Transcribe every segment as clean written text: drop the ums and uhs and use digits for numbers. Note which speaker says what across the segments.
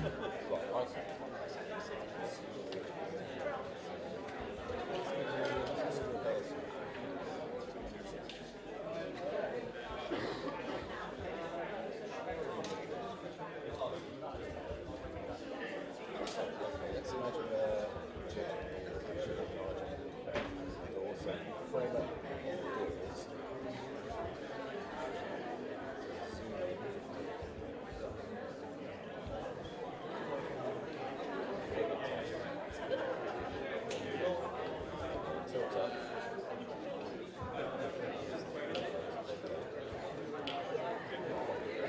Speaker 1: Right, okay. Let's imagine a chair and also frame up the doors. Tilt up.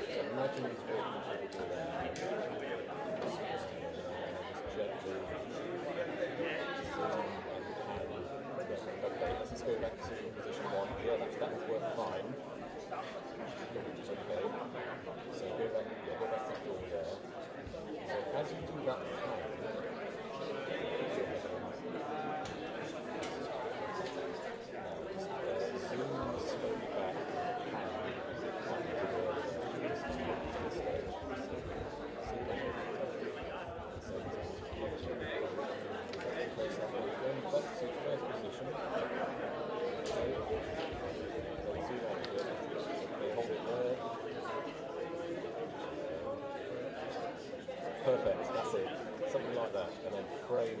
Speaker 1: So imagine he's walking through the door there. Gently. Okay, let's just go back to position one. Yeah, that would work fine. Okay. So go back to the door there. So as you do that hand, zoom slowly back, back to first position. Hold it there. Perfect, that's it. Something like that. And then frame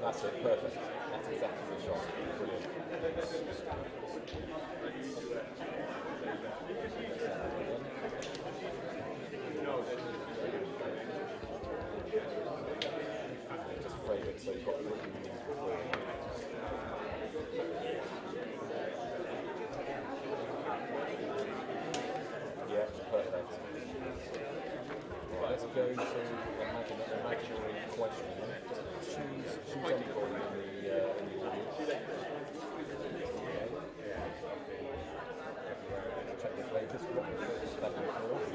Speaker 1: that's it, perfect. That's exactly the shot. Brilliant. Just frame it so you've got what you need before. Yeah, perfect. Right, let's go to an imaginary question. Just choose anybody in the audience. Check the flavors, what the flavors back and forth.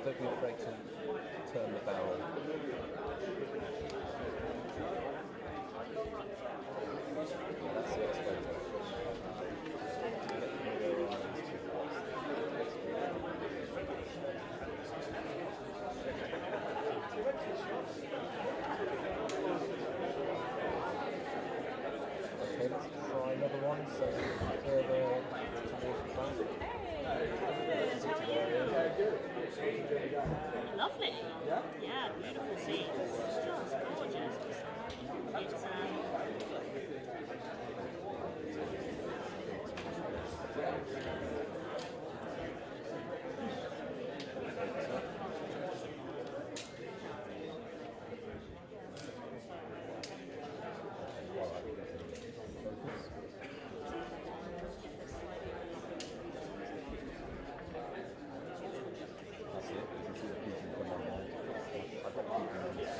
Speaker 1: Don't be afraid to turn the barrel. That's the exposure. Okay, let's try another one. So further towards the front.
Speaker 2: Lovely. Yeah, beautiful scene. It's just gorgeous. It's
Speaker 1: That's it. You can see the people come on. I've got people on this.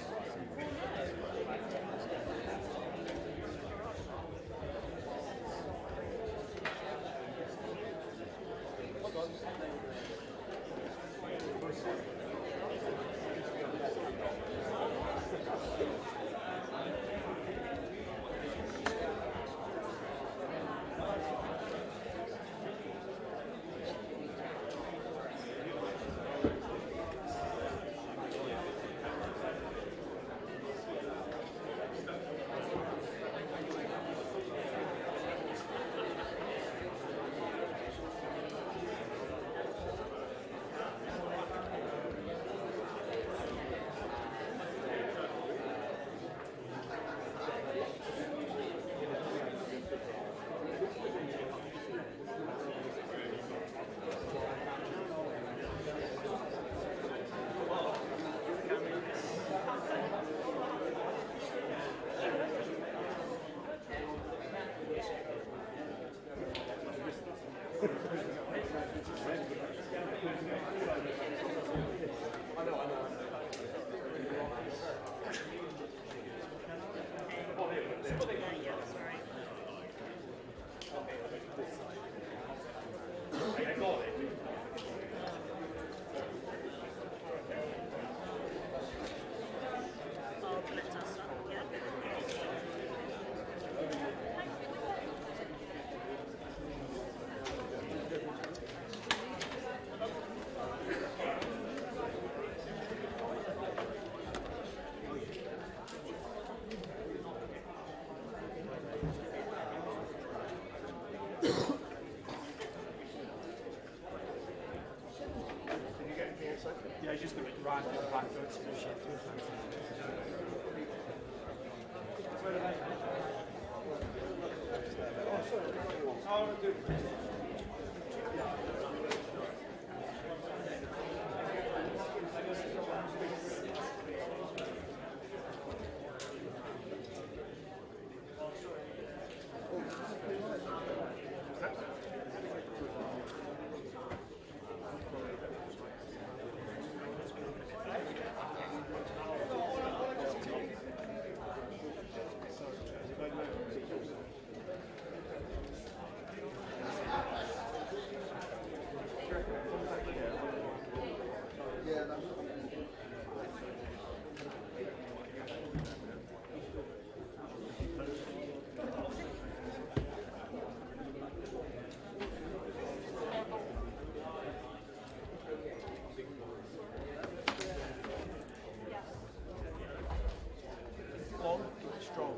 Speaker 1: Long, strong.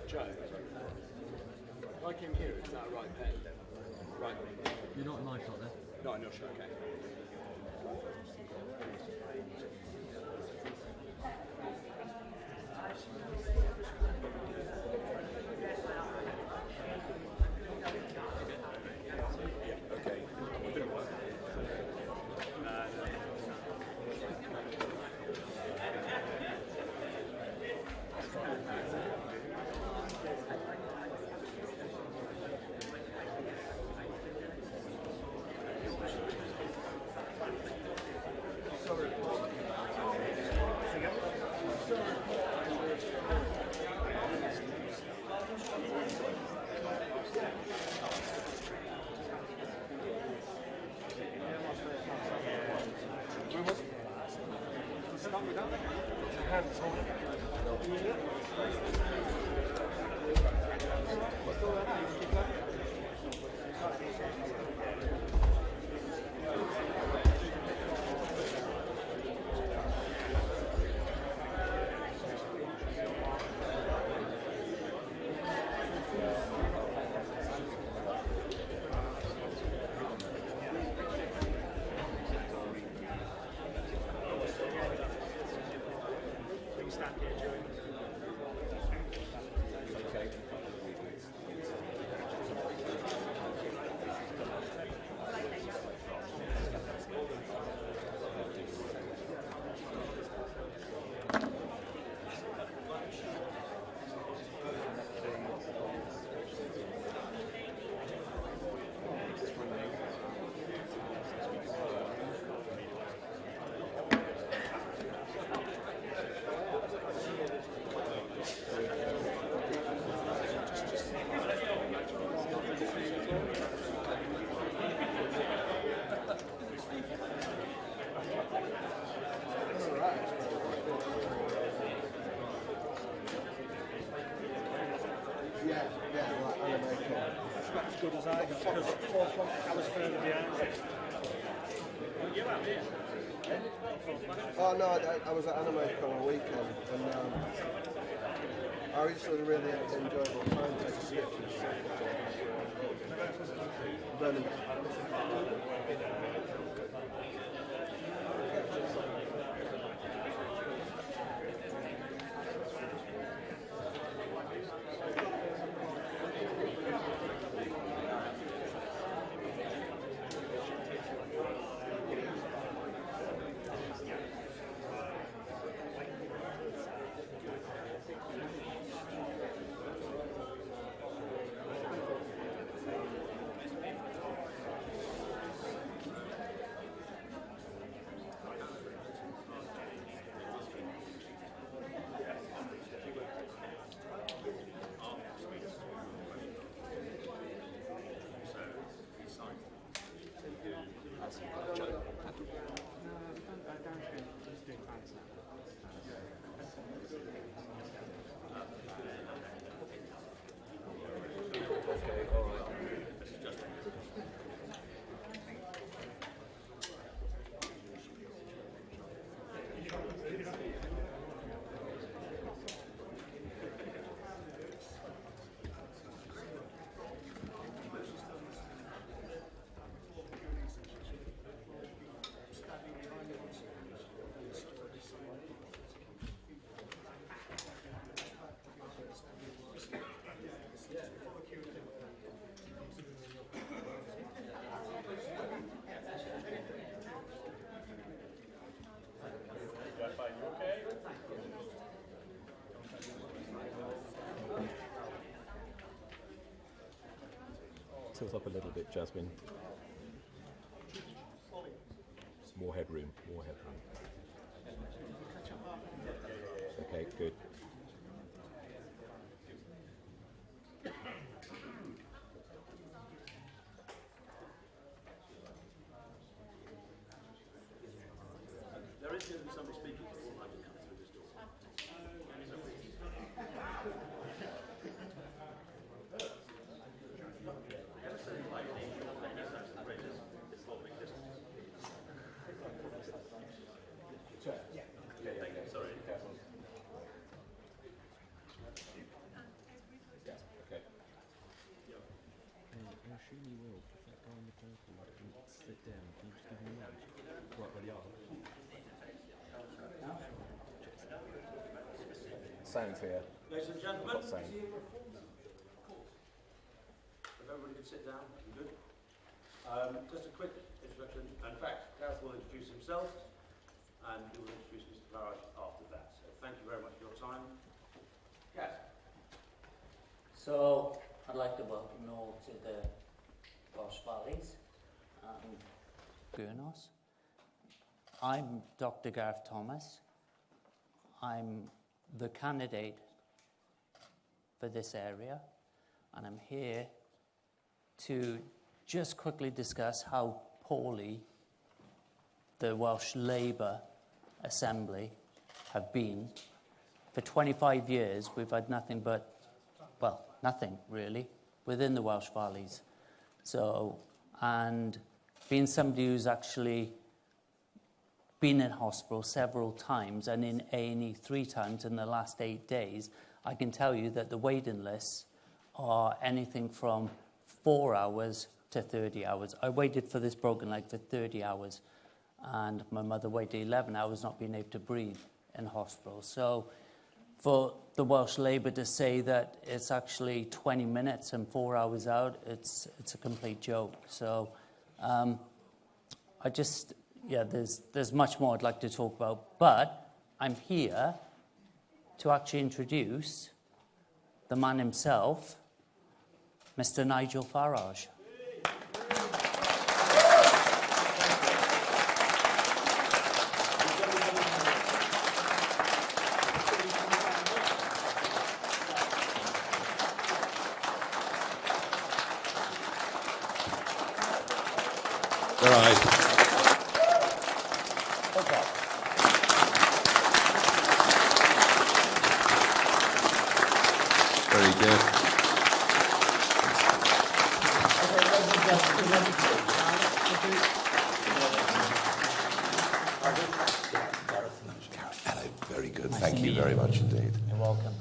Speaker 3: Joe, if I came here, is that a right pen? Right.
Speaker 4: You're not in my shot then?
Speaker 3: No, I'm not sure, okay.
Speaker 5: As good as I got because I was further behind. You out here?
Speaker 6: Oh no, I was at Anime Con on a weekend and I just had a really enjoyable time taking sketches. Brilliant.
Speaker 1: Tilt up a little bit, Jasmine. More headroom, more headroom. Okay, good.
Speaker 4: is going to be somebody speaking before I come through this door. Sorry.
Speaker 1: Okay. I assume you will. If that guy in the purple didn't sit down, can you just give him a nudge? Right where you are. Sound here.
Speaker 4: Ladies and gentlemen,
Speaker 1: Got sound.
Speaker 4: if everybody could sit down, that'd be good. Just a quick introduction. In fact, Gareth will introduce himself, and he will introduce Mr. Farage after that. So thank you very much for your time. Gareth.
Speaker 7: So, I'd like to welcome you all to the Welsh Valleys and Gurnos. I'm Dr. Gareth Thomas. I'm the candidate for this area, and I'm here to just quickly discuss how poorly the Welsh Labour Assembly have been. For 25 years, we've had nothing but, well, nothing really, within the Welsh Valleys. So, and being somebody who's actually been in hospital several times and in A&E 3 times in the last 8 days, I can tell you that the waiting lists are anything from 4 hours to 30 hours. I waited for this broken leg for 30 hours, and my mother waited 11 hours not being able to breathe in hospital. So for the Welsh Labour to say that it's actually 20 minutes and 4 hours out, it's a complete joke. So yeah, there's much more I'd like to talk about, but I'm here to actually introduce the man himself, Mr. Nigel Farage.
Speaker 8: All right. Very good. Hello, very good.
Speaker 7: Nice
Speaker 8: Thank
Speaker 7: to
Speaker 8: you
Speaker 7: meet
Speaker 8: very
Speaker 7: you.
Speaker 8: much indeed.
Speaker 7: You're welcome.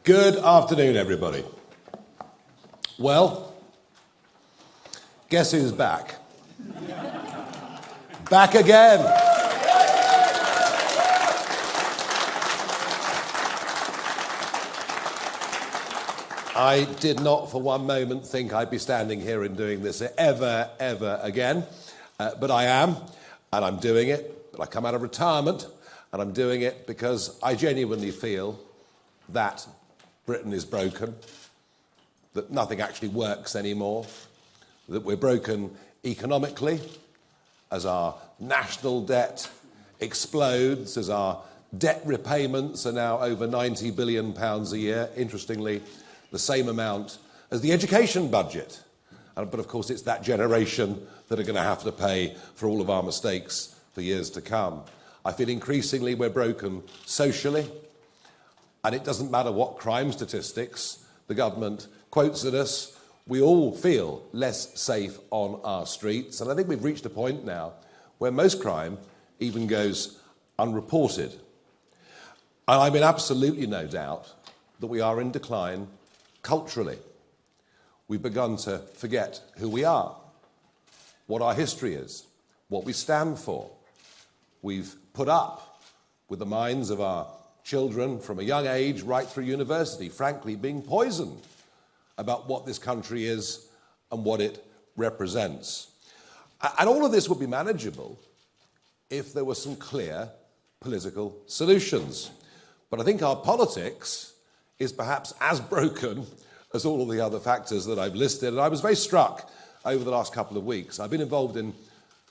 Speaker 8: Good afternoon, everybody. Well, guess who's back? Back again. I did not for one moment think I'd be standing here and doing this ever again, but I am, and I'm doing it. But I come out of retirement, and I'm doing it because I genuinely feel that Britain is broken, that nothing actually works anymore, that we're broken economically as our national debt explodes, as our debt repayments are now over £90 billion a year, interestingly, the same amount as the education budget. But of course, it's that generation that are going to have to pay for all of our mistakes for years to come. I feel increasingly we're broken socially, and it doesn't matter what crime statistics the government quotes at us, we all feel less safe on our streets. And I think we've reached a point now where most crime even goes unreported. And I'm in absolutely no doubt that we are in decline culturally. We've begun to forget who we are, what our history is, what we stand for. We've put up with the minds of our children from a young age right through university, frankly, being poisoned about what this country is and what it represents. And all of this would be manageable if there were some clear political solutions. But I think our politics is perhaps as broken as all of the other factors that I've listed. And I was very struck over the last couple of weeks. I've been involved in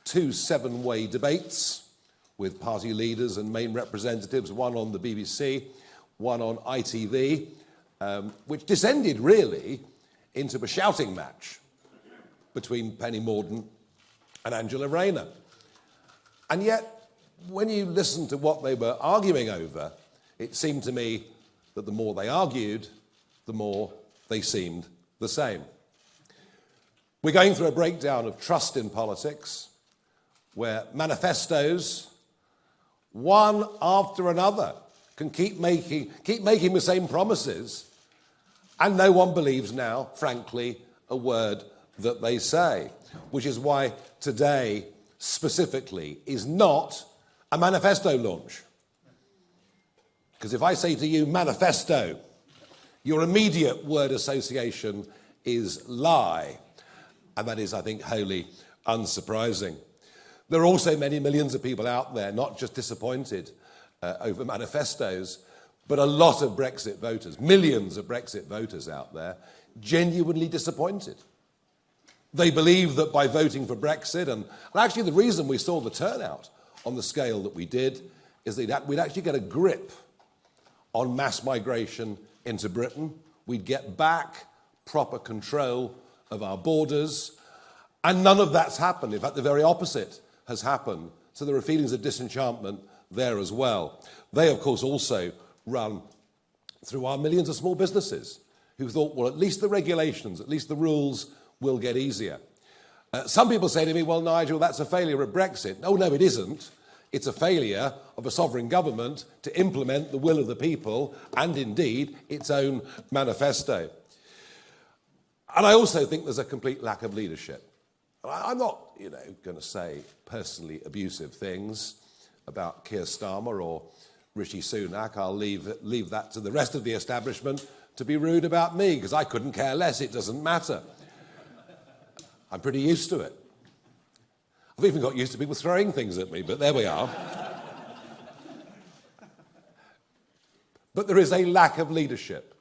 Speaker 8: 2 7-way debates with party leaders and main representatives, one on the BBC, one on ITV, which descended really into a shouting match between Penny Mordaunt and Angela Rayner. And yet, when you listen to what they were arguing over, it seemed to me that the more they argued, the more they seemed the same. We're going through a breakdown of trust in politics, where manifestos, one after another, can keep making the same promises, and no one believes now, frankly, a word that they say, which is why today, specifically, is not a manifesto launch. Because if I say to you, manifesto, your immediate word association is lie. And that is, I think, wholly unsurprising. There are also many millions of people out there, not just disappointed over manifestos, but a lot of Brexit voters, millions of Brexit voters out there, genuinely disappointed. They believe that by voting for Brexit, and actually the reason we saw the turnout on the scale that we did, is that we'd actually get a grip on mass migration into Britain. We'd get back proper control of our borders, and none of that's happened. In fact, the very opposite has happened. So there are feelings of disenchantment there as well. They, of course, also run through our millions of small businesses who thought, well, at least the regulations, at least the rules will get easier. Some people say to me, well, Nigel, that's a failure of Brexit. No, it isn't. It's a failure of a sovereign government to implement the will of the people and, indeed, its own manifesto. And I also think there's a complete lack of leadership. I'm not, going to say personally abusive things about Keir Starmer or Rishi Sunak. I'll leave that to the rest of the establishment to be rude about me, because I couldn't care less. It doesn't matter. I'm pretty used to it. I've even got used to people throwing things at me, but there we are. But there is a lack of leadership.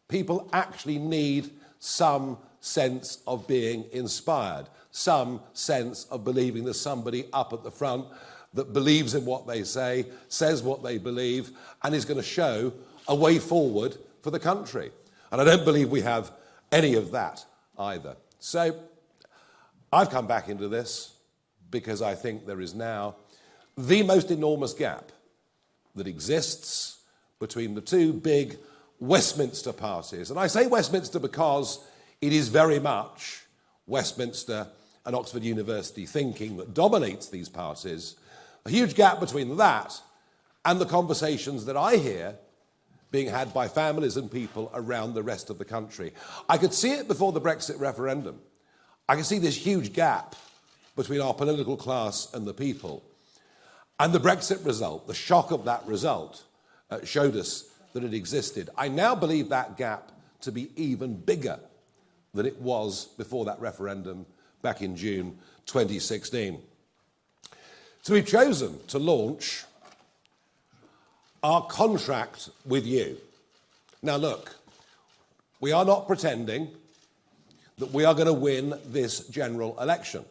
Speaker 8: People actually need some sense of being inspired, some sense of believing there's somebody up at the front that believes in what they say, says what they believe, and is going to show a way forward for the country. And I don't believe we have any of that either. So I've come back into this because I think there is now the most enormous gap that exists between the two big Westminster parties. And I say Westminster because it is very much Westminster and Oxford University thinking that dominates these parties. A huge gap between that and the conversations that I hear being had by families and people around the rest of the country. I could see it before the Brexit referendum. I could see this huge gap between our political class and the people. And the Brexit result, the shock of that result, showed us that it existed. I now believe that gap to be even bigger than it was before that referendum back in June 2016. So we've chosen to launch our contract with you. Now look, we are not pretending that we are going to win this general election.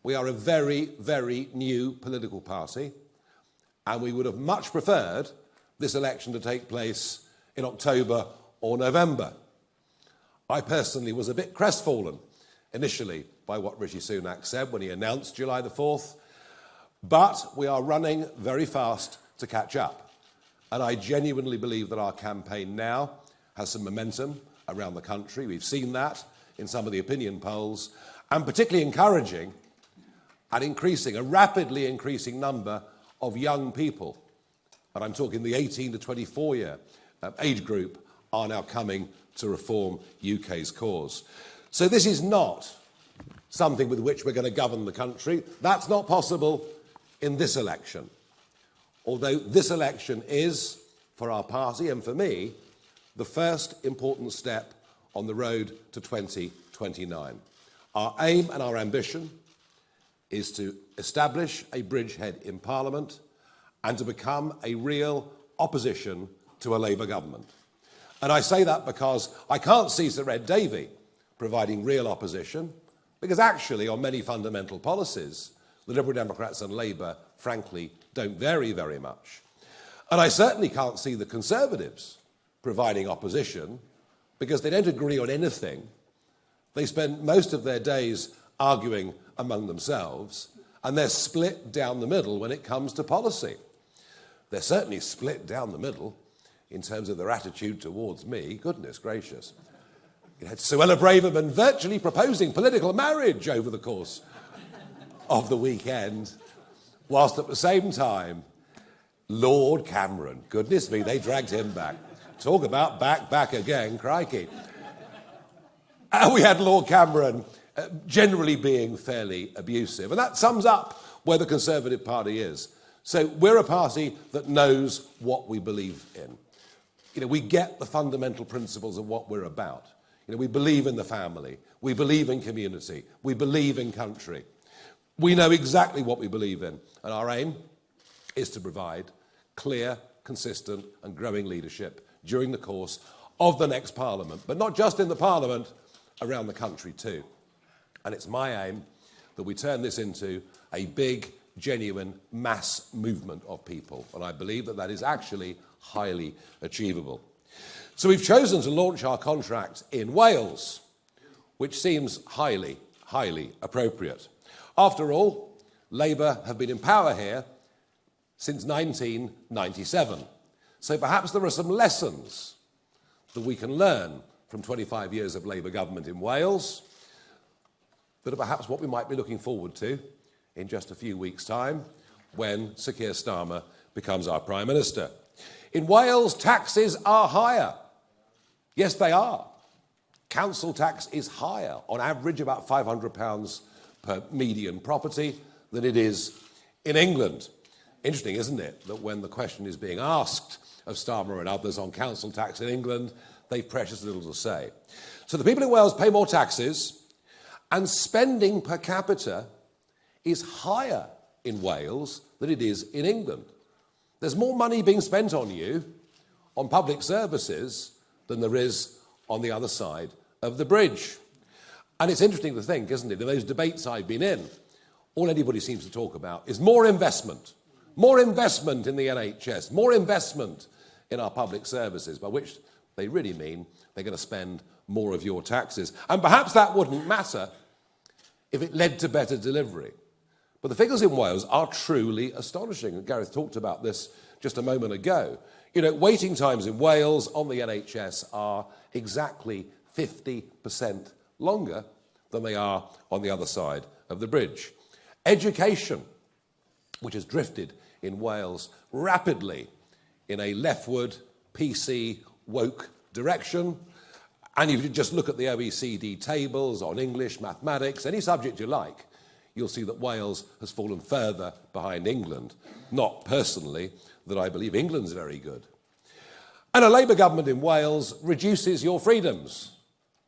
Speaker 8: We are a very, very new political party, and we would have much preferred this election to take place in October or November. I personally was a bit crestfallen initially by what Rishi Sunak said when he announced July the 4th, but we are running very fast to catch up. And I genuinely believe that our campaign now has some momentum around the country. We've seen that in some of the opinion polls, and particularly encouraging and a rapidly increasing number of young people, and I'm talking the 18 to 24 year age group, are now coming to reform UK's cause. So this is not something with which we're going to govern the country. That's not possible in this election. Although this election is, for our party and for me, the first important step on the road to 2029. Our aim and our ambition is to establish a bridgehead in Parliament and to become a real opposition to a Labour government. And I say that because I can't see Sir Ed Davey providing real opposition, because actually on many fundamental policies, the Liberal Democrats and Labour, frankly, don't vary very much. And I certainly can't see the Conservatives providing opposition, because they don't agree on anything. They spend most of their days arguing among themselves, and they're split down the middle when it comes to policy. They're certainly split down the middle in terms of their attitude towards me. Goodness gracious. You had Suella Braverman virtually proposing political marriage over the course of the weekend, whilst at the same time, Lord Cameron, goodness me, they dragged him back. Talk about back again, crikey. And we had Lord Cameron generally being fairly abusive. And that sums up where the Conservative Party is. So we're a party that knows what we believe in. You know, we get the fundamental principles of what we're about. You know, we believe in the family. We believe in community. We believe in country. We know exactly what we believe in. And our aim is to provide clear, consistent and growing leadership during the course of the next Parliament. But not just in the Parliament, around the country too. And it's my aim that we turn this into a big, genuine mass movement of people. And I believe that that is actually highly achievable. So we've chosen to launch our contract in Wales, which seems highly, highly appropriate. After all, Labour have been in power here since 1997. So perhaps there are some lessons that we can learn from 25 years of Labour government in Wales that are perhaps what we might be looking forward to in just a few weeks' time when Sir Keir Starmer becomes our Prime Minister. In Wales, taxes are higher. Yes, they are. Council tax is higher, on average about £500 per median property, than it is in England. Interesting, isn't it, that when the question is being asked of Starmer and others on council tax in England, they've precious little to say. So the people in Wales pay more taxes, and spending per capita is higher in Wales than it is in England. There's more money being spent on you, on public services, than there is on the other side of the bridge. And it's interesting to think, isn't it, in those debates I've been in, all anybody seems to talk about is more investment in the NHS, more investment in our public services, by which they really mean they're going to spend more of your taxes. And perhaps that wouldn't matter if it led to better delivery. But the figures in Wales are truly astonishing. And Gareth talked about this just a moment ago. You know, waiting times in Wales on the NHS are exactly 50% longer than they are on the other side of the bridge. Education, which has drifted in Wales rapidly in a leftward, PC, woke direction. And if you just look at the OECD tables on English, mathematics, any subject you like, you'll see that Wales has fallen further behind England. Not personally that I believe England's very good. And a Labour government in Wales reduces your freedoms,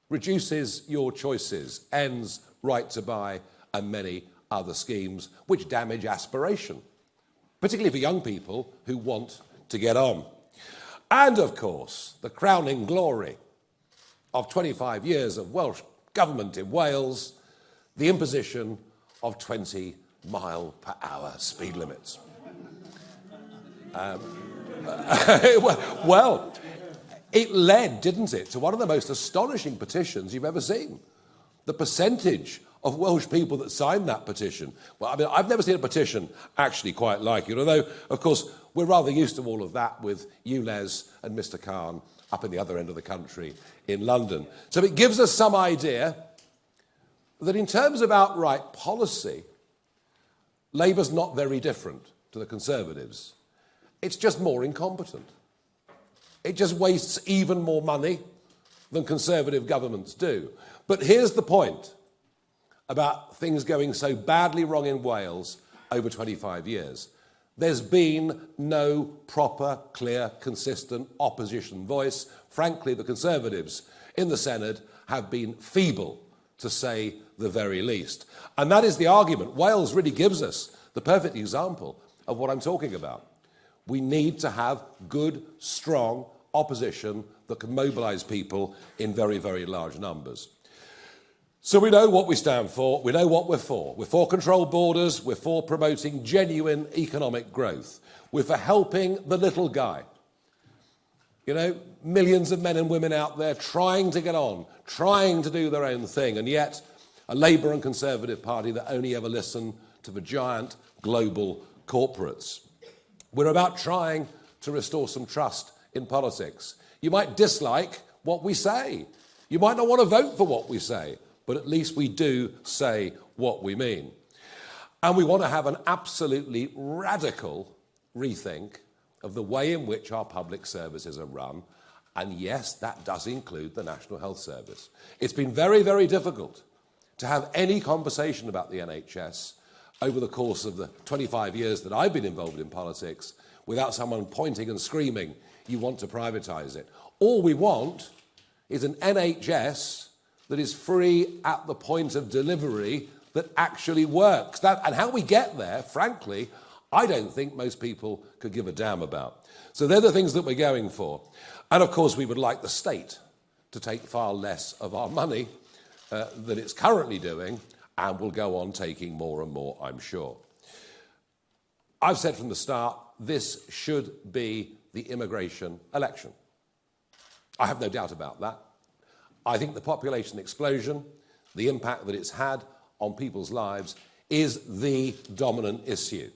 Speaker 8: reduces your choices, ends right to buy and many other schemes which damage aspiration, particularly for young people who want to get on. And of course, the crowning glory of 25 years of Welsh government in Wales, the imposition of 20-mile-per-hour speed limits. Well, it led, didn't it, to one of the most astonishing petitions you've ever seen. The percentage of Welsh people that signed that petition. Well, I mean, I've never seen a petition actually quite like it, although, of course, we're rather used to all of that with you, Les, and Mr. Khan up in the other end of the country in London. So it gives us some idea that in terms of outright policy, Labour's not very different to the Conservatives. It's just more incompetent. It just wastes even more money than Conservative governments do. But here's the point about things going so badly wrong in Wales over 25 years. There's been no proper, clear, consistent opposition voice. Frankly, the Conservatives in the Senate have been feeble, to say the very least. And that is the argument. Wales really gives us the perfect example of what I'm talking about. We need to have good, strong opposition that can mobilise people in very, very large numbers. So we know what we stand for, we know what we're for. We're for controlled borders, we're for promoting genuine economic growth. We're for helping the little guy. You know, millions of men and women out there trying to get on, trying to do their own thing, and yet a Labour and Conservative Party that only ever listen to the giant global corporates. We're about trying to restore some trust in politics. You might dislike what we say. You might not want to vote for what we say, but at least we do say what we mean. And we want to have an absolutely radical rethink of the way in which our public services are run. And yes, that does include the National Health Service. It's been very, very difficult to have any conversation about the NHS over the course of the 25 years that I've been involved in politics without someone pointing and screaming, you want to privatise it. All we want is an NHS that is free at the point of delivery that actually works. And how we get there, frankly, I don't think most people could give a damn about. So they're the things that we're going for. And of course, we would like the state to take far less of our money than it's currently doing, and will go on taking more and more, I'm sure. I've said from the start, this should be the immigration election. I have no doubt about that. I think the population explosion, the impact that it's had on people's lives, is the dominant issue.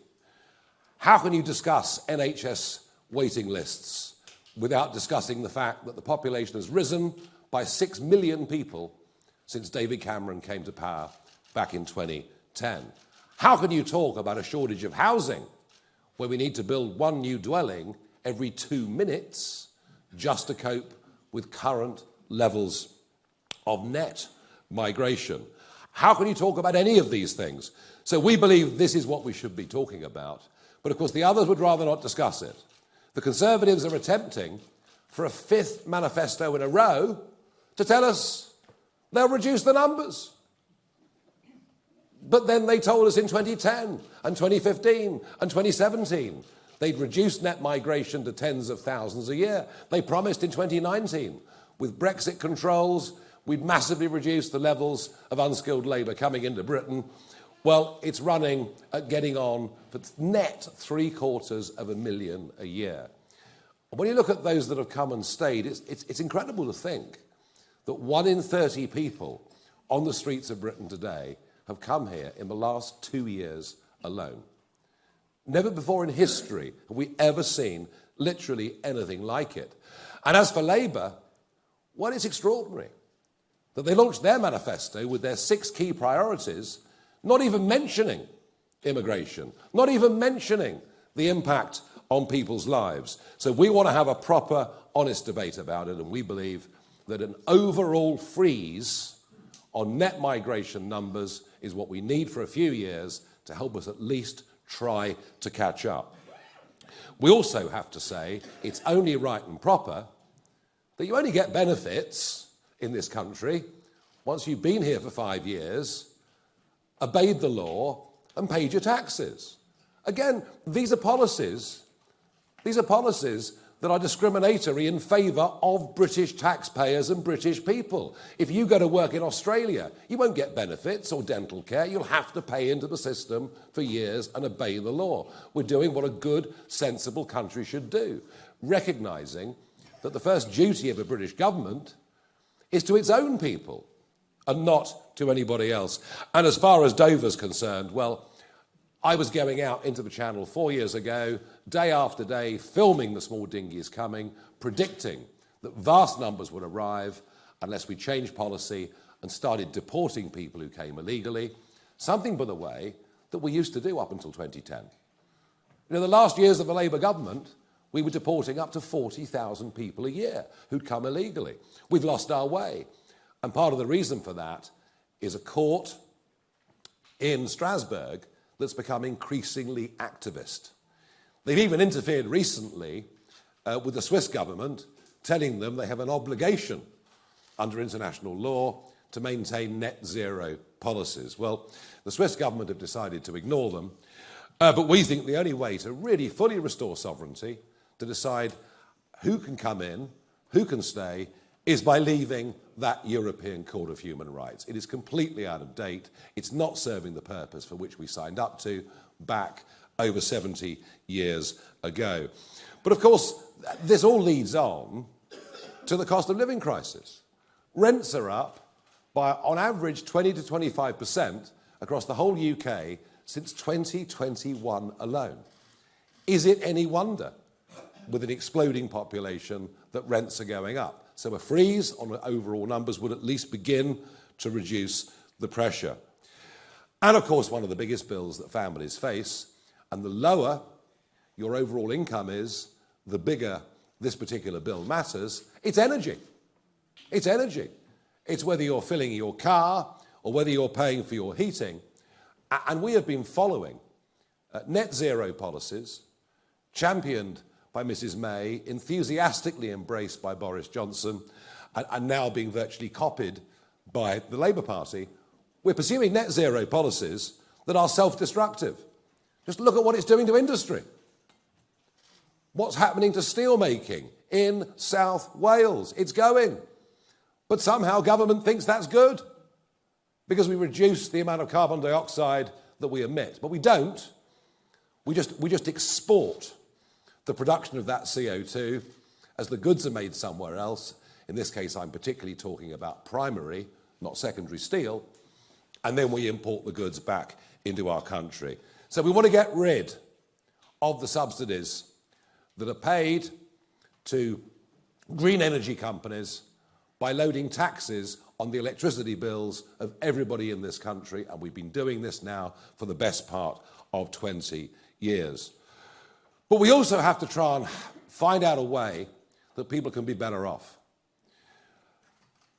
Speaker 8: How can you discuss NHS waiting lists without discussing the fact that the population has risen by 6 million people since David Cameron came to power back in 2010? How can you talk about a shortage of housing where we need to build one new dwelling every 2 minutes just to cope with current levels of net migration? How can you talk about any of these things? So we believe this is what we should be talking about. But of course the others would rather not discuss it. The Conservatives are attempting for a 5th manifesto in a row to tell us they'll reduce the numbers. But then they told us in 2010 and 2015 and 2017 they'd reduce net migration to tens of thousands a year. They promised in 2019, with Brexit controls, we'd massively reduce the levels of unskilled labour coming into Britain. Well, it's running at getting on for net 750,000 a year. And when you look at those that have come and stayed, it's incredible to think that 1 in 30 people on the streets of Britain today have come here in the last 2 years alone. Never before in history have we ever seen literally anything like it. And as for Labour, well, it's extraordinary that they launched their manifesto with their 6 key priorities, not even mentioning immigration, not even mentioning the impact on people's lives. So we want to have a proper, honest debate about it, and we believe that an overall freeze on net migration numbers is what we need for a few years to help us at least try to catch up. We also have to say it's only right and proper that you only get benefits in this country once you've been here for 5 years, obeyed the law and paid your taxes. Again, these are policies that are discriminatory in favour of British taxpayers and British people. If you go to work in Australia, you won't get benefits or dental care. You'll have to pay into the system for years and obey the law. We're doing what a good, sensible country should do, recognising that the first duty of a British government is to its own people and not to anybody else. And as far as Dover's concerned, well, I was going out into the Channel 4 years ago, day after day, filming the small dinghies coming, predicting that vast numbers would arrive unless we changed policy and started deporting people who came illegally, something, by the way, that we used to do up until 2010. You know, the last years of the Labour government, we were deporting up to 40,000 people a year who'd come illegally. We've lost our way. And part of the reason for that is a court in Strasbourg that's become increasingly activist. They've even interfered recently with the Swiss government, telling them they have an obligation under international law to maintain net zero policies. Well, the Swiss government have decided to ignore them, but we think the only way to really fully restore sovereignty, to decide who can come in, who can stay, is by leaving that European Court of Human Rights. It is completely out of date. It's not serving the purpose for which we signed up to back over 70 years ago. But of course, this all leads on to the cost of living crisis. Rents are up by, on average, 20 to 25% across the whole UK since 2021 alone. Is it any wonder, with an exploding population, that rents are going up? So a freeze on overall numbers would at least begin to reduce the pressure. And of course, one of the biggest bills that families face, and the lower your overall income is, the bigger this particular bill matters, it's energy. It's energy. It's whether you're filling your car or whether you're paying for your heating. And we have been following net zero policies, championed by Mrs. May, enthusiastically embraced by Boris Johnson, and now being virtually copied by the Labour Party. We're pursuing net zero policies that are self-destructive. Just look at what it's doing to industry. What's happening to steel making in South Wales? It's going. But somehow government thinks that's good because we reduce the amount of carbon dioxide that we emit. But we don't. We just export the production of that CO2 as the goods are made somewhere else. In this case, I'm particularly talking about primary, not secondary steel. And then we import the goods back into our country. So we want to get rid of the subsidies that are paid to green energy companies by loading taxes on the electricity bills of everybody in this country, and we've been doing this now for the best part of 20 years. But we also have to try and find out a way that people can be better off.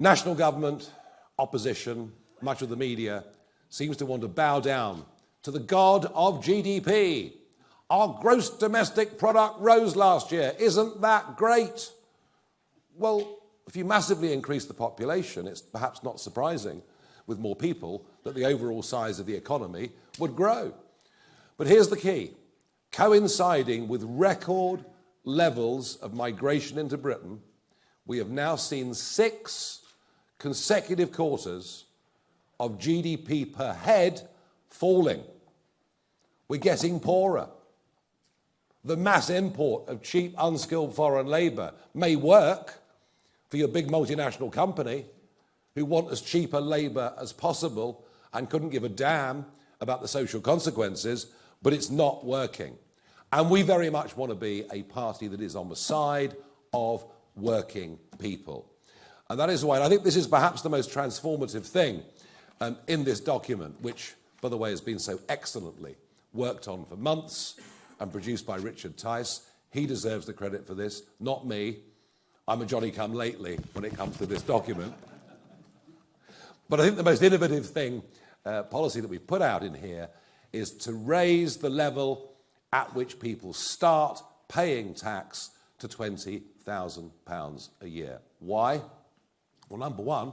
Speaker 8: National government, opposition, much of the media seems to want to bow down to the god of GDP. Our gross domestic product rose last year. Isn't that great? Well, if you massively increase the population, it's perhaps not surprising, with more people, that the overall size of the economy would grow. But here's the key. Coinciding with record levels of migration into Britain, we have now seen 6 consecutive quarters of GDP per head falling. We're getting poorer. The mass import of cheap, unskilled foreign labour may work for your big multinational company who want as cheap a labour as possible and couldn't give a damn about the social consequences, but it's not working. And we very much want to be a party that is on the side of working people. And that is why, and I think this is perhaps the most transformative thing in this document, which, by the way, has been so excellently worked on for months and produced by Richard Tice. He deserves the credit for this, not me. I'm a Johnny-come-lately when it comes to this document. But I think the most innovative thing, policy that we've put out in here, is to raise the level at which people start paying tax to £20,000 a year. Why? Well, number one,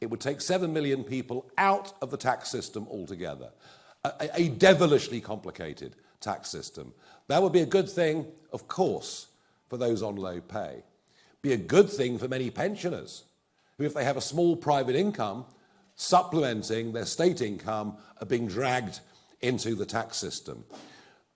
Speaker 8: it would take 7 million people out of the tax system altogether. A devilishly complicated tax system. That would be a good thing, of course, for those on low pay. Be a good thing for many pensioners who, if they have a small private income, supplementing their state income, are being dragged into the tax system.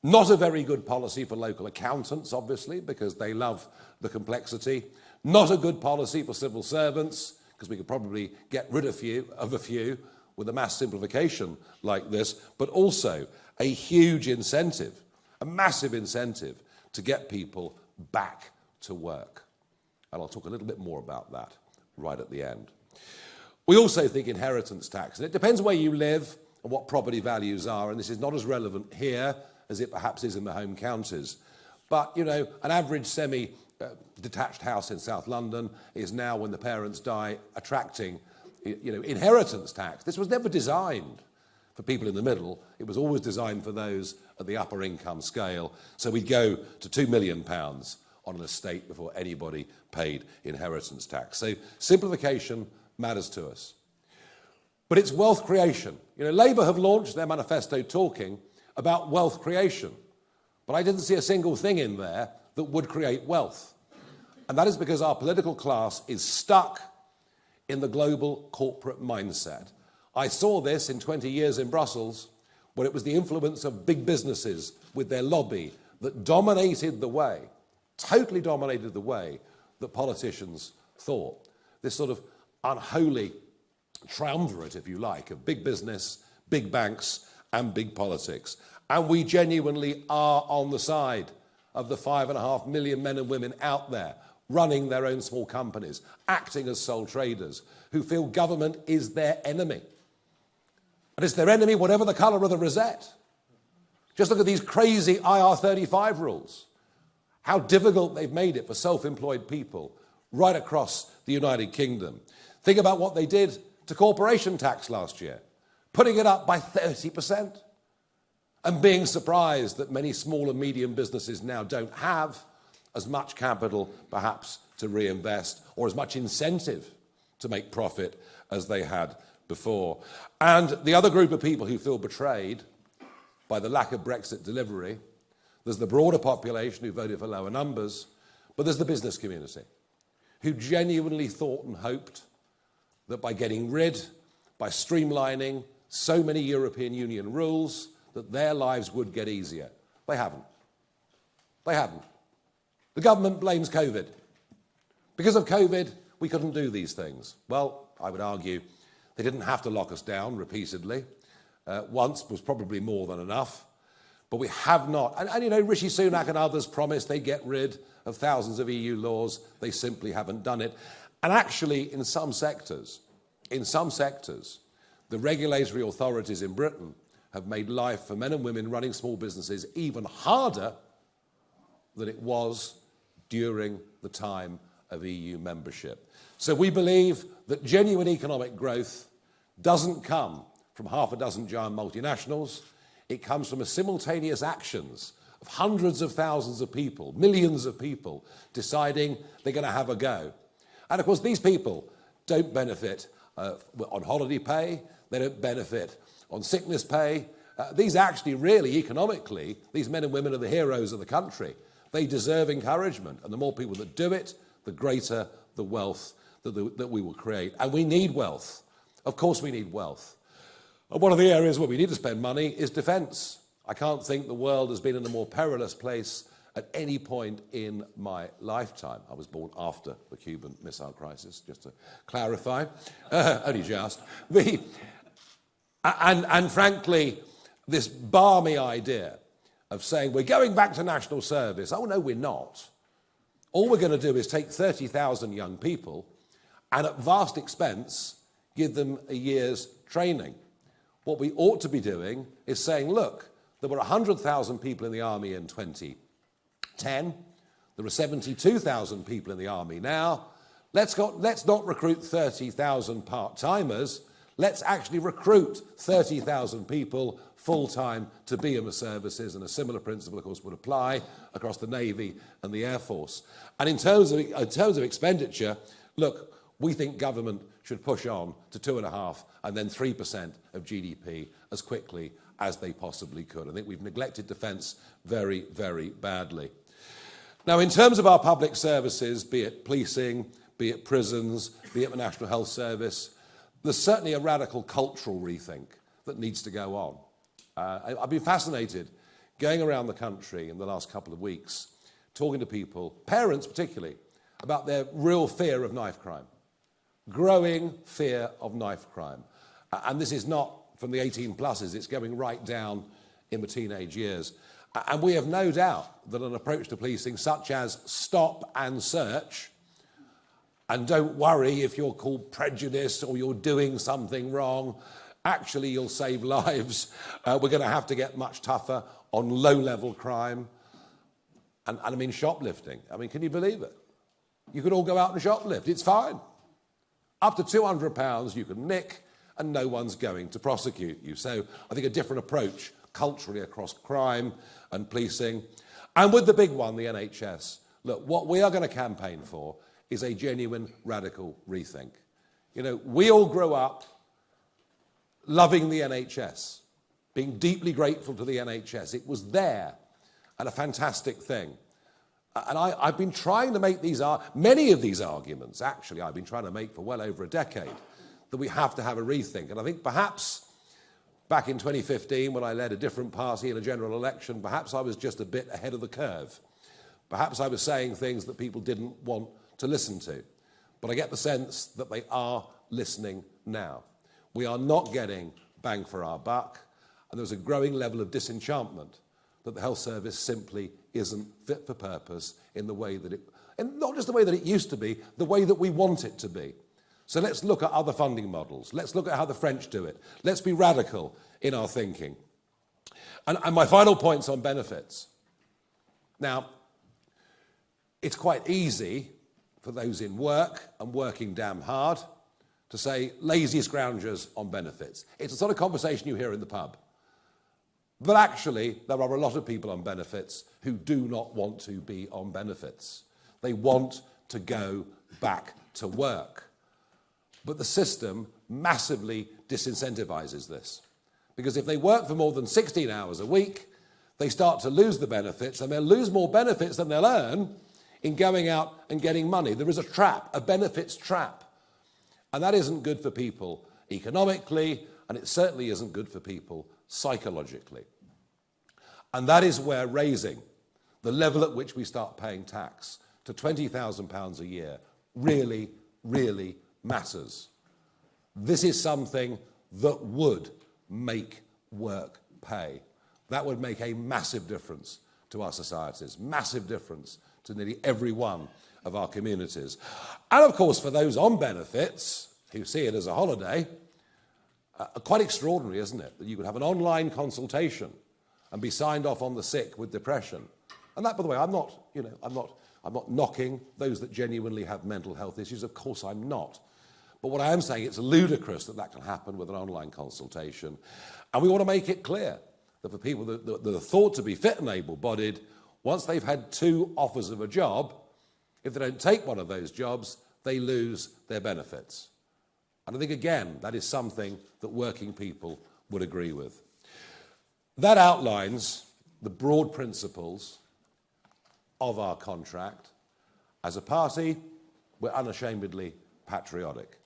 Speaker 8: Not a very good policy for local accountants, obviously, because they love the complexity. Not a good policy for civil servants, because we could probably get rid of a few with a mass simplification like this, but also a huge incentive, a massive incentive to get people back to work. And I'll talk a little bit more about that right at the end. We also think inheritance tax, and it depends where you live and what property values are, and this is not as relevant here as it perhaps is in the home counties. But, you know, an average semi-detached house in South London is now, when the parents die, attracting, you know, inheritance tax. This was never designed for people in the middle. It was always designed for those at the upper income scale. So we'd go to £2 million on an estate before anybody paid inheritance tax. So simplification matters to us. But it's wealth creation. You know, Labour have launched their manifesto talking about wealth creation. But I didn't see a single thing in there that would create wealth. And that is because our political class is stuck in the global corporate mindset. I saw this in 20 years in Brussels, where it was the influence of big businesses with their lobby that dominated the way totally dominated the way that politicians thought. This sort of unholy triumvirate, if you like, of big business, big banks, and big politics. And we genuinely are on the side of the 5.5 million men and women out there running their own small companies, acting as sole traders, who feel government is their enemy. And it's their enemy whatever the colour of the rosette. Just look at these crazy IR35 rules. How difficult they've made it for self-employed people right across the United Kingdom. Think about what they did to corporation tax last year, putting it up by 30%. And being surprised that many small and medium businesses now don't have as much capital, perhaps, to reinvest, or as much incentive to make profit as they had before. And the other group of people who feel betrayed by the lack of Brexit delivery, there's the broader population who voted for lower numbers, but there's the business community who genuinely thought and hoped that by getting rid, by streamlining so many European Union rules, that their lives would get easier. They haven't. They haven't. The government blames COVID. Because of COVID, we couldn't do these things. Well, I would argue they didn't have to lock us down repeatedly. Once was probably more than enough. But we have not. And you know, Rishi Sunak and others promised they'd get rid of thousands of EU laws. They simply haven't done it. And actually, in some sectors, the regulatory authorities in Britain have made life for men and women running small businesses even harder than it was during the time of EU membership. So we believe that genuine economic growth doesn't come from half a dozen giant multinationals. It comes from the simultaneous actions of hundreds of thousands of people, millions of people, deciding they're going to have a go. And of course, these people don't benefit on holiday pay. They don't benefit on sickness pay. These actually really, economically, these men and women are the heroes of the country. They deserve encouragement. And the more people that do it, the greater the wealth that we will create. And we need wealth. Of course we need wealth. And one of the areas where we need to spend money is defence. I can't think the world has been in a more perilous place at any point in my lifetime. I was born after the Cuban Missile Crisis, just to clarify. Only just. And frankly, this balmy idea of saying we're going back to national service. Oh, no, we're not. All we're going to do is take 30,000 young people and at vast expense give them a year's training. What we ought to be doing is saying, look, there were 100,000 people in the army in 2010. There are 72,000 people in the army now. Let's not recruit 30,000 part-timers. Let's actually recruit 30,000 people full-time to be in the services, and a similar principle, of course, would apply across the Navy and the Air Force. And in terms of expenditure, look, we think government should push on to 2.5% and then 3% of GDP as quickly as they possibly could. I think we've neglected defence very, very badly. Now, in terms of our public services, be it policing, be it prisons, be it the National Health Service, there's certainly a radical cultural rethink that needs to go on. I've been fascinated going around the country in the last couple of weeks, talking to people, parents particularly, about their real fear of knife crime, growing fear of knife crime. And this is not from the 18 pluses, it's going right down in the teenage years. And we have no doubt that an approach to policing such as stop and search, and don't worry if you're called prejudiced or you're doing something wrong, actually you'll save lives. We're going to have to get much tougher on low-level crime. And I mean shoplifting. I mean, can you believe it? You could all go out and shoplift. It's fine. Up to £200 you can nick and no one's going to prosecute you. So I think a different approach culturally across crime and policing. And with the big one, the NHS. Look, what we are going to campaign for is a genuine radical rethink. You know, we all grew up loving the NHS, being deeply grateful to the NHS. It was there and a fantastic thing. And I've been trying to make many of these arguments, actually, I've been trying to make for well over a decade, that we have to have a rethink. And I think perhaps back in 2015, when I led a different party in a general election, perhaps I was just a bit ahead of the curve. Perhaps I was saying things that people didn't want to listen to. But I get the sense that they are listening now. We are not getting bang for our buck, and there's a growing level of disenchantment that the health service simply isn't fit for purpose in the way that it, and not just the way that it used to be, the way that we want it to be. So let's look at other funding models. Let's look at how the French do it. Let's be radical in our thinking. And my final point's on benefits. Now, it's quite easy for those in work and working damn hard to say lazy scroungers on benefits. It's the sort of conversation you hear in the pub. But actually, there are a lot of people on benefits who do not want to be on benefits. They want to go back to work. But the system massively disincentivizes this. Because if they work for more than 16 hours a week, they start to lose the benefits, and they'll lose more benefits than they'll earn in going out and getting money. There is a trap, a benefits trap. And that isn't good for people economically, and it certainly isn't good for people psychologically. And that is where raising the level at which we start paying tax to £20,000 a year really, really matters. This is something that would make work pay. That would make a massive difference to our societies, massive difference to nearly every one of our communities. And of course, for those on benefits who see it as a holiday, quite extraordinary, isn't it, that you could have an online consultation and be signed off on the sick with depression. And that, by the way, I'm not knocking those that genuinely have mental health issues. Of course I'm not. But what I am saying, it's ludicrous that that can happen with an online consultation. And we want to make it clear that for people that are thought to be fit and able-bodied, once they've had 2 offers of a job, if they don't take one of those jobs, they lose their benefits. And I think, again, that is something that working people would agree with. That outlines the broad principles of our contract. As a party, we're unashamedly patriotic.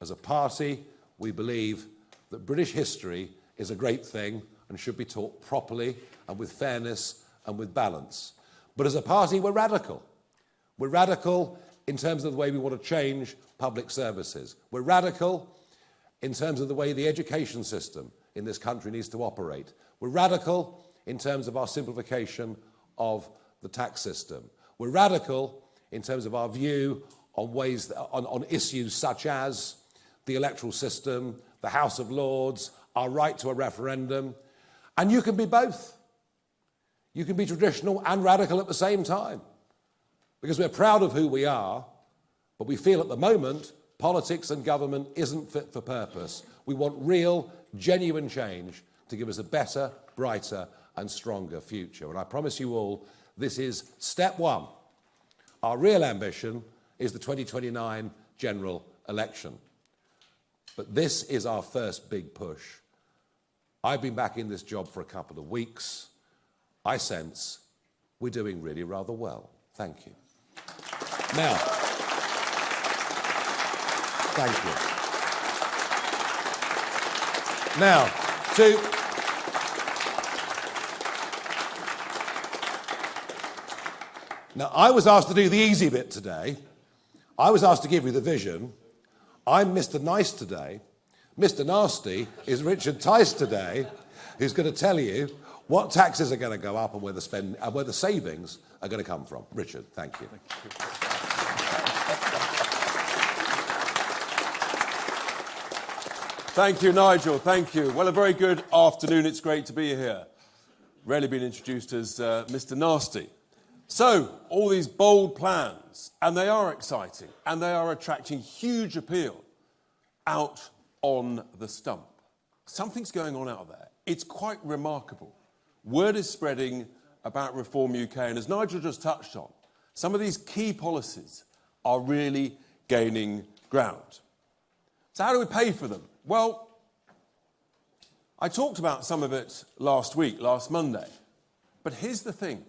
Speaker 8: As a party, we believe that British history is a great thing and should be taught properly and with fairness and with balance. But as a party, we're radical. We're radical in terms of the way we want to change public services. We're radical in terms of the way the education system in this country needs to operate. We're radical in terms of our simplification of the tax system. We're radical in terms of our view on issues such as the electoral system, the House of Lords, our right to a referendum. And you can be both. You can be traditional and radical at the same time. Because we're proud of who we are, but we feel at the moment politics and government isn't fit for purpose. We want real, genuine change to give us a better, brighter and stronger future. And I promise you all, this is step 1. Our real ambition is the 2029 general election. But this is our first big push. I've been back in this job for a couple of weeks. I sense we're doing really rather well. Thank you. Now, thank you. Now, Now, I was asked to do the easy bit today. I was asked to give you the vision. I'm Mr. Nice today. Mr. Nasty is Richard Tice today, who's going to tell you what taxes are going to go up and where the savings are going to come from. Richard, thank you.
Speaker 9: Thank you, Nigel. Thank you. Well, a very good afternoon. It's great to be here. Rarely been introduced as Mr. Nasty. So, all these bold plans, and they are exciting, and they are attracting huge appeal out on the stump. Something's going on out there. It's quite remarkable. Word is spreading about Reform UK, and as Nigel just touched on, some of these key policies are really gaining ground. So how do we pay for them? Well, I talked about some of it last Monday. But here's the thing.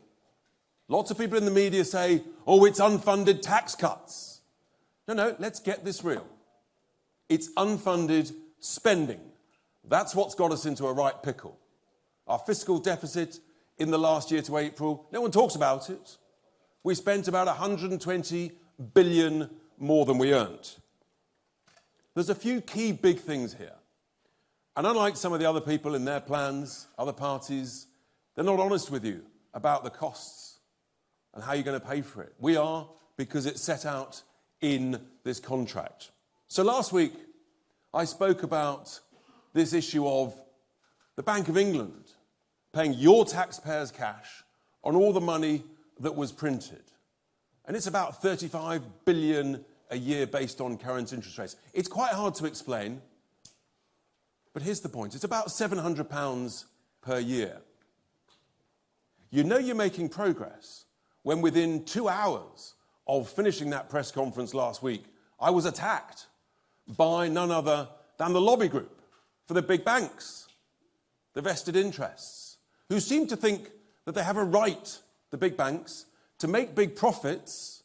Speaker 9: Lots of people in the media say, oh, it's unfunded tax cuts. No, let's get this real. It's unfunded spending. That's what's got us into a right pickle. Our fiscal deficit in the last year to April, no one talks about it. we spent about 120 billion more than we earned. There's a few key big things here. And unlike some of the other people in their plans, other parties, they're not honest with you about the costs and how you're going to pay for it. We are, because it's set out in this contract. So last week, I spoke about this issue of the Bank of England paying your taxpayers' cash on all the money that was printed. And it's about 35 billion a year based on current interest rates. It's quite hard to explain, but here's the point. It's about £700 per year. You know you're making progress when within 2 hours of finishing that press conference last week, I was attacked by none other than the lobby group for the big banks, the vested interests, who seem to think that they have a right, the big banks, to make big profits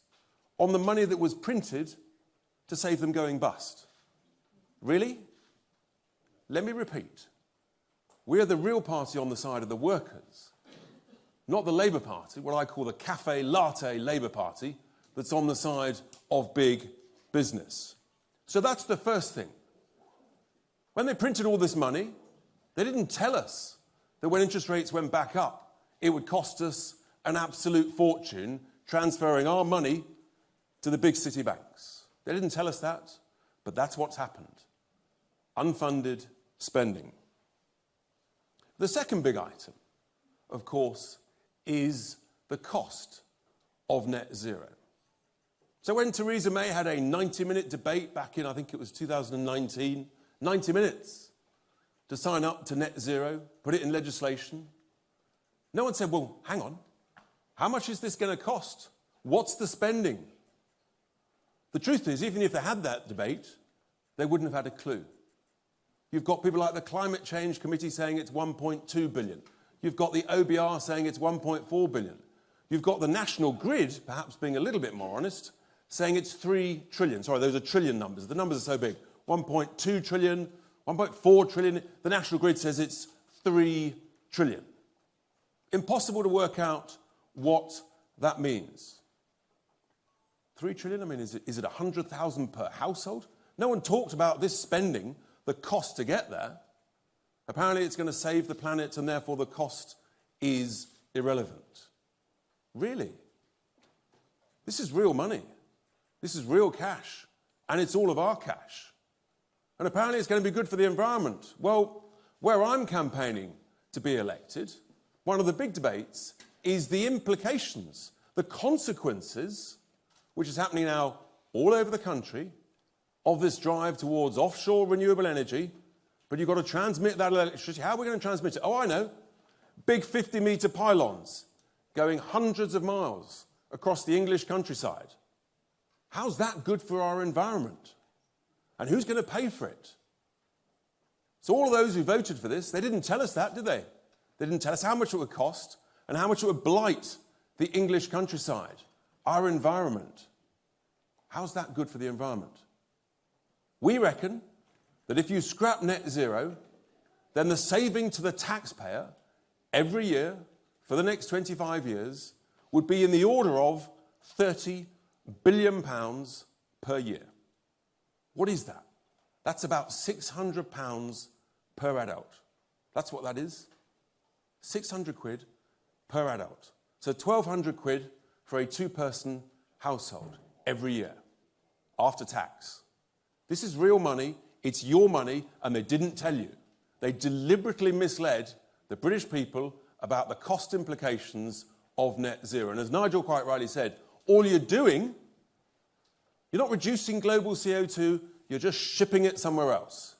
Speaker 9: on the money that was printed to save them going bust. Really? Let me repeat. We are the real party on the side of the workers, not the Labour Party, what I call the cafe latte Labour Party, that's on the side of big business. So that's the first thing. When they printed all this money, they didn't tell us that when interest rates went back up, it would cost us an absolute fortune transferring our money to the big city banks. They didn't tell us that, but that's what's happened. Unfunded spending. The second big item, of course, is the cost of net zero. So when Theresa May had a 90-minute debate back in, I think it was 2019, 90 minutes to sign up to net zero, put it in legislation, no one said, well, hang on, how much is this going to cost? What's the spending? The truth is, even if they had that debate, they wouldn't have had a clue. You've got people like the Climate Change Committee saying it's 1.2 billion. You've got the OBR saying it's 1.4 billion. You've got the National Grid, perhaps being a little bit more honest, saying it's 3 trillion. Sorry, those are trillion numbers. The numbers are so big. 1.2 trillion, 1.4 trillion. The National Grid says it's 3 trillion. Impossible to work out what that means. 3 trillion? I mean, is it 100,000 per household? No one talked about this spending, the cost to get there. Apparently it's going to save the planet and therefore the cost is irrelevant. Really? This is real money. This is real cash. And it's all of our cash. And apparently it's going to be good for the environment. Well, where I'm campaigning to be elected, one of the big debates is the implications, the consequences, which is happening now all over the country, of this drive towards offshore renewable energy, but you've got to transmit that electricity. How are we going to transmit it? Oh, I know. Big 50-metre pylons going hundreds of miles across the English countryside. How's that good for our environment? And who's going to pay for it? So all of those who voted for this, they didn't tell us that, did they? They didn't tell us how much it would cost and how much it would blight the English countryside, our environment. How's that good for the environment? We reckon that if you scrap net zero, then the saving to the taxpayer every year for the next 25 years would be in the order of £30 billion per year. What is that? That's about £600 per adult. That's what that is. 600 quid per adult. So 1,200 quid for a two-person household every year, after tax. This is real money, it's your money, and they didn't tell you. They deliberately misled the British people about the cost implications of net zero. And as Nigel quite rightly said, all you're doing, you're not reducing global CO2, you're just shipping it somewhere else.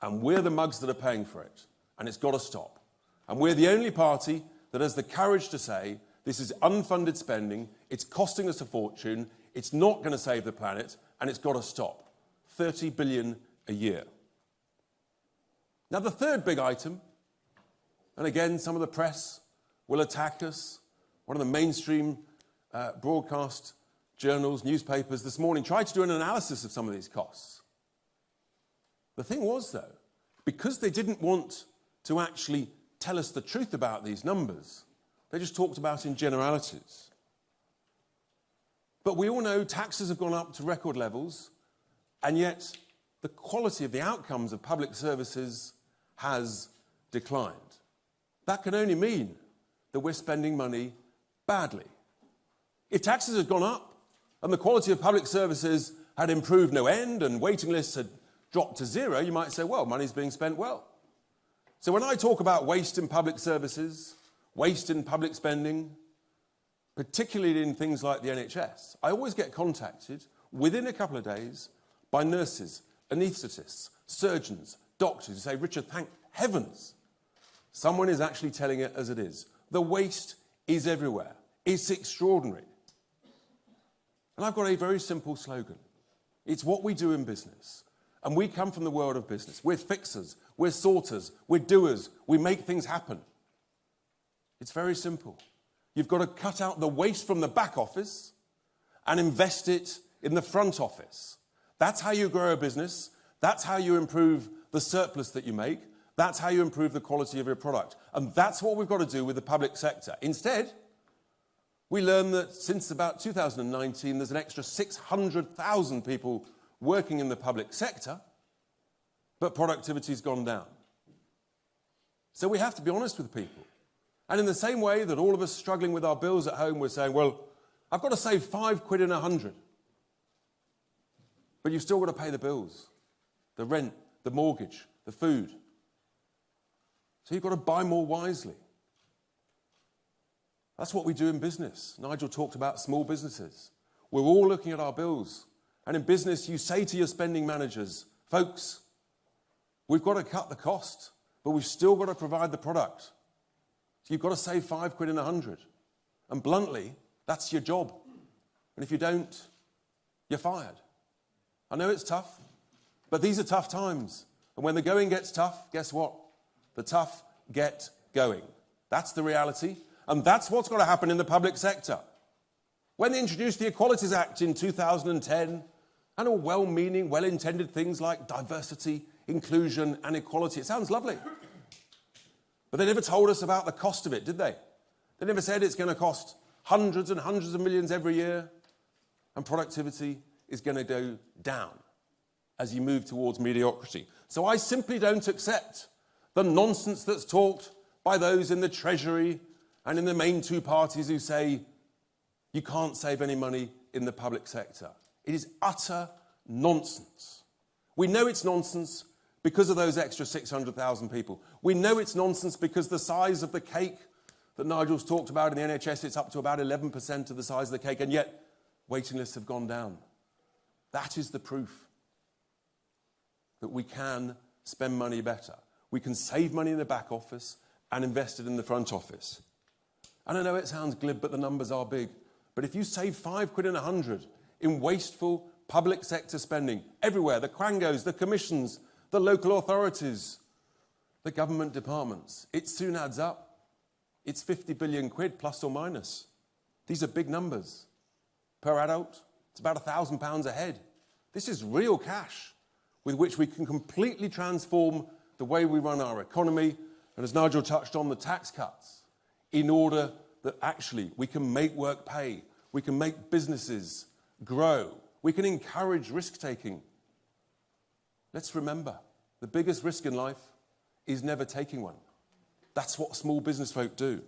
Speaker 9: And we're the mugs that are paying for it. And it's got to stop. And we're the only party that has the courage to say, this is unfunded spending, it's costing us a fortune, it's not going to save the planet, and it's got to stop. 30 billion a year. Now the third big item, and again some of the press will attack us, one of the mainstream broadcast journals, newspapers this morning tried to do an analysis of some of these costs. The thing was though, because they didn't want to actually tell us the truth about these numbers, they just talked about in generalities. But we all know taxes have gone up to record levels, and yet the quality of the outcomes of public services has declined. That can only mean that we're spending money badly. If taxes had gone up and the quality of public services had improved no end and waiting lists had dropped to zero, you might say, well, money's being spent well. So when I talk about waste in public services, waste in public spending, particularly in things like the NHS, I always get contacted within a couple of days by nurses, anaesthetists, surgeons, doctors who say, Richard, thank heavens, someone is actually telling it as it is. The waste is everywhere. It's extraordinary. And I've got a very simple slogan. It's what we do in business. And we come from the world of business. We're fixers, we're sorters, we're doers, we make things happen. It's very simple. You've got to cut out the waste from the back office and invest it in the front office. That's how you grow a business. That's how you improve the surplus that you make. That's how you improve the quality of your product. And that's what we've got to do with the public sector. Instead, we learn that since about 2019, there's an extra 600,000 people working in the public sector, but productivity's gone down. So we have to be honest with people. And in the same way that all of us struggling with our bills at home, we're saying, well, I've got to save £5 in 100. But you've still got to pay the bills, the rent, the mortgage, the food. So you've got to buy more wisely. That's what we do in business. Nigel talked about small businesses. We're all looking at our bills. And in business, you say to your spending managers, folks, we've got to cut the cost, but we've still got to provide the product. So you've got to save £5 in 100. And bluntly, that's your job. And if you don't, you're fired. I know it's tough, but these are tough times. And when the going gets tough, guess what? The tough get going. That's the reality. And that's what's got to happen in the public sector. When they introduced the Equalities Act in 2010, and all well-meaning, well-intended things like diversity, inclusion, and equality, it sounds lovely. But they never told us about the cost of it, did they? They never said it's going to cost hundreds and hundreds of millions every year, and productivity is going to go down as you move towards mediocrity. So I simply don't accept the nonsense that's talked by those in the Treasury and in the main two parties who say you can't save any money in the public sector. It is utter nonsense. We know it's nonsense because of those extra 600,000 people. We know it's nonsense because the size of the cake that Nigel's talked about in the NHS, it's up to about 11% of the size of the cake, and yet waiting lists have gone down. That is the proof that we can spend money better. We can save money in the back office and invest it in the front office. And I know it sounds glib, but the numbers are big. But if you save £5 in 100 in wasteful public sector spending everywhere, the quangos, the commissions, the local authorities, the government departments, it soon adds up. It's 50 billion quid plus or minus. These are big numbers. Per adult, it's about £1,000 a head. This is real cash with which we can completely transform the way we run our economy, and as Nigel touched on, the tax cuts, in order that actually we can make work pay, we can make businesses grow, we can encourage risk-taking. Let's remember, the biggest risk in life is never taking one. That's what small business folk do.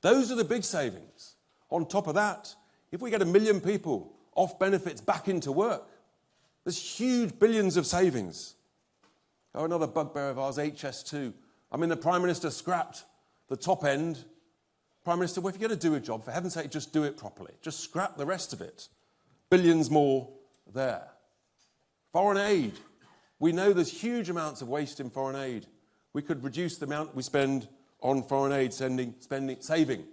Speaker 9: Those are the big savings. On top of that, if we get 1 million people off benefits back into work, there's huge billions of savings. Oh, another bugbear of ours, HS2. I mean, the Prime Minister scrapped the top end. Prime Minister, well, if you're going to do a job, for heaven's sake, just do it properly. Just scrap the rest of it. Billions more there. Foreign aid. We know there's huge amounts of waste in foreign aid. We could reduce the amount we spend on foreign aid, saving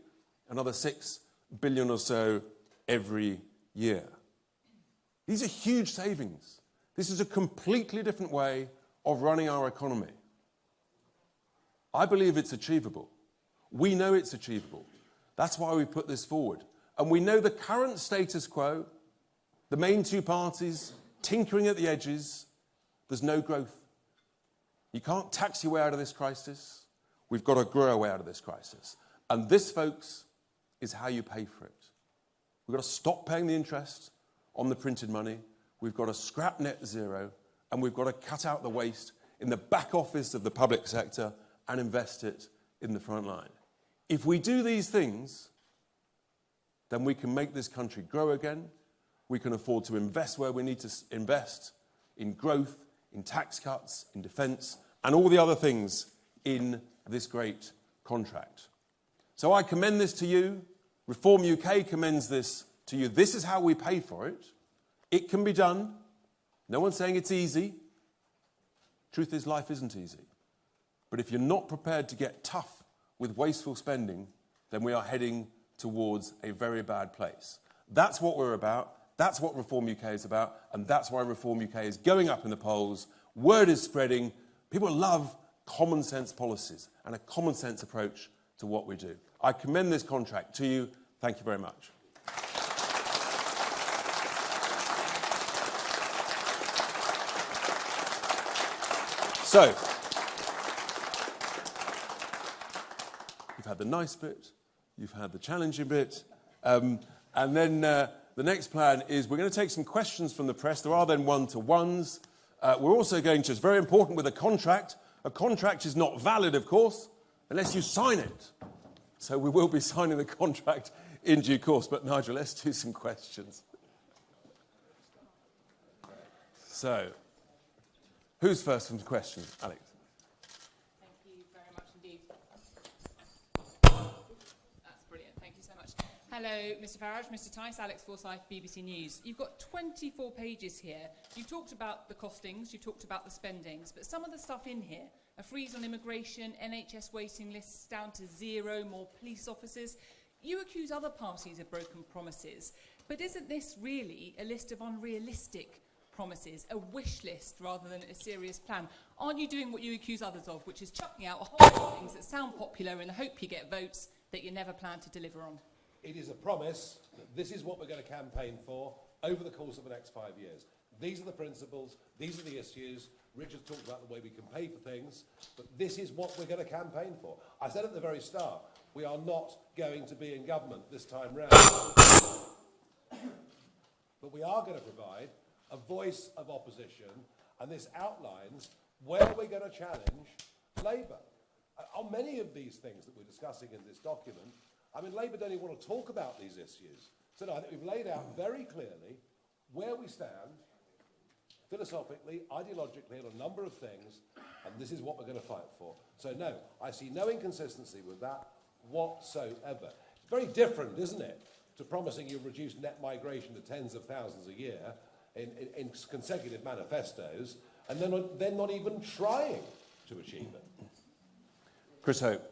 Speaker 9: another 6 billion or so every year. These are huge savings. This is a completely different way of running our economy. I believe it's achievable. We know it's achievable. That's why we put this forward. And we know the current status quo, the main two parties tinkering at the edges, there's no growth. You can't tax your way out of this crisis. We've got to grow our way out of this crisis. And this, folks, is how you pay for it. We've got to stop paying the interest on the printed money. We've got to scrap net zero, and we've got to cut out the waste in the back office of the public sector and invest it in the front line. If we do these things, then we can make this country grow again. We can afford to invest where we need to invest, in growth, in tax cuts, in defence, and all the other things in this great contract. So I commend this to you. Reform UK commends this to you. This is how we pay for it. It can be done. No one's saying it's easy. Truth is, life isn't easy. But if you're not prepared to get tough with wasteful spending, then we are heading towards a very bad place. That's what we're about. That's what Reform UK is about. And that's why Reform UK is going up in the polls. Word is spreading. People love common sense policies and a common sense approach to what we do. I commend this contract to you. Thank you very much. So, you've had the nice bit, you've had the challenging bit, and then the next plan is we're going to take some questions from the press. There are then one-to-ones. We're also going to, it's very important with a contract is not valid, of course, unless you sign it. So we will be signing the contract in due course. But Nigel, let's do some questions. So, who's first from questions? Alex.
Speaker 10: Thank you very much indeed. That's brilliant. Thank you so much. Hello, Mr. Farage, Mr. Tice, Alex Forsyth, BBC News. You've got 24 pages here. You've talked about the costings, you've talked about the spendings, but some of the stuff in here, a freeze on immigration, NHS waiting lists down to 0, more police officers. You accuse other parties of broken promises, but isn't this really a list of unrealistic promises, a wish list rather than a serious plan? Aren't you doing what you accuse others of, which is chucking out a whole lot of things that sound popular in the hope you get votes that you never plan to deliver on?
Speaker 8: It is a promise that this is what we're going to campaign for over the course of the next 5 years. These are the principles, these are the issues. Richard talked about the way we can pay for things, but this is what we're going to campaign for. I said at the very start, we are not going to be in government this time round. But we are going to provide a voice of opposition, and this outlines where we're going to challenge Labour. On many of these things that we're discussing in this document, I mean, Labour don't even want to talk about these issues. So no, I think we've laid out very clearly where we stand, philosophically, ideologically, on a number of things, and this is what we're going to fight for. So no, I see no inconsistency with that whatsoever. It's very different, isn't it, to promising you'll reduce net migration to tens of thousands a year in consecutive manifestos, and then not even trying to achieve it.
Speaker 9: Chris Hope.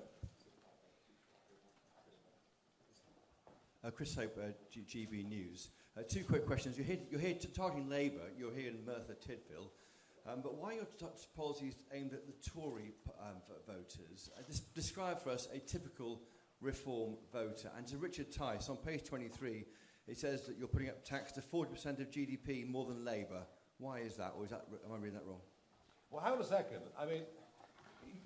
Speaker 11: Chris Hope, GB News. Two quick questions. You're here targeting Labour. You're here in Merthyr Tydfil. But why are your policies aimed at the Tory voters? Describe for us a typical Reform voter. And to Richard Tice, on page 23, it says that you're putting up tax to 40% of GDP more than Labour. Why is that? Or am I reading that wrong?
Speaker 8: Well, hang on a second. I mean,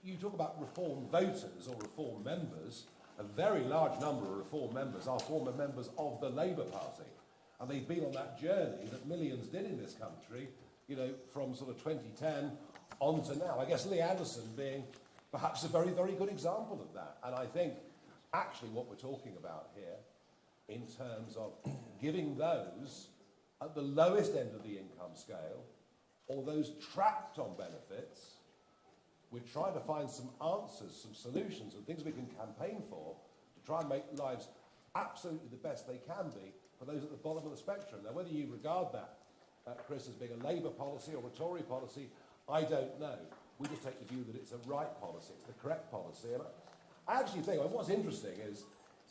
Speaker 8: you talk about Reform voters or Reform members. A very large number of Reform members are former members of the Labour Party. And they've been on that journey that millions did in this country, you know, from sort of 2010 on to now. I guess Lee Anderson being perhaps a very, very good example of that. And I think actually what we're talking about here in terms of giving those at the lowest end of the income scale or those trapped on benefits, we're trying to find some answers, some solutions and things we can campaign for to try and make lives absolutely the best they can be for those at the bottom of the spectrum. Now, whether you regard that, Chris, as being a Labour policy or a Tory policy, I don't know. We just take the view that it's a right policy, it's the correct policy. And I actually think, what's interesting is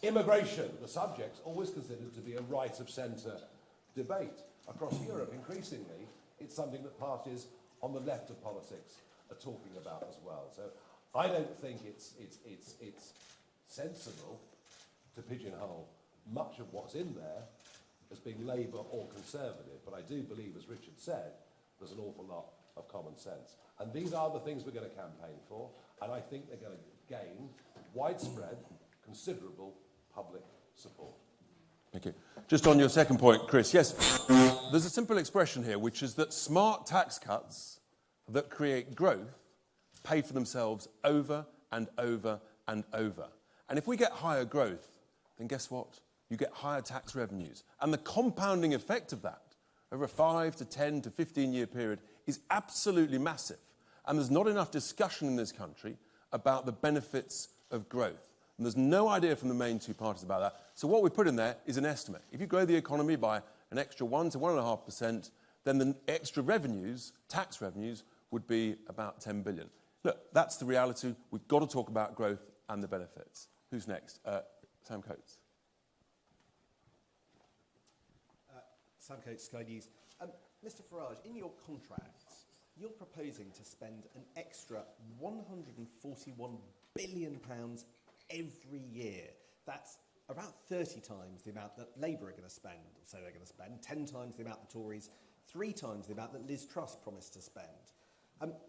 Speaker 8: immigration, the subject's always considered to be a right of centre debate. Across Europe, increasingly, it's something that parties on the left of politics are talking about as well. So I don't think it's sensible to pigeonhole much of what's in there as being Labour or Conservative, but I do believe, as Richard said, there's an awful lot of common sense. And these are the things we're going to campaign for, and I think they're going to gain widespread, considerable public support.
Speaker 9: Thank you. Just on your second point, Chris, yes, there's a simple expression here, which is that smart tax cuts that create growth pay for themselves over and over and over. And if we get higher growth, then guess what? You get higher tax revenues. And the compounding effect of that over a 5 to 10 to 15-year period is absolutely massive. And there's not enough discussion in this country about the benefits of growth. And there's no idea from the main two parties about that. So what we put in there is an estimate. If you grow the economy by an extra 1 to 1.5%, then the extra revenues, tax revenues, would be about 10 billion. Look, that's the reality. We've got to talk about growth and the benefits. Who's next? Sam Coates.
Speaker 12: Sam Coates, Sky News. Mr Farage, in your contracts, you're proposing to spend an extra £141 billion every year. That's about 30 times the amount that Labour are going to spend, or so they're going to spend, 10 times the amount the Tories, 3 times the amount that Liz Truss promised to spend.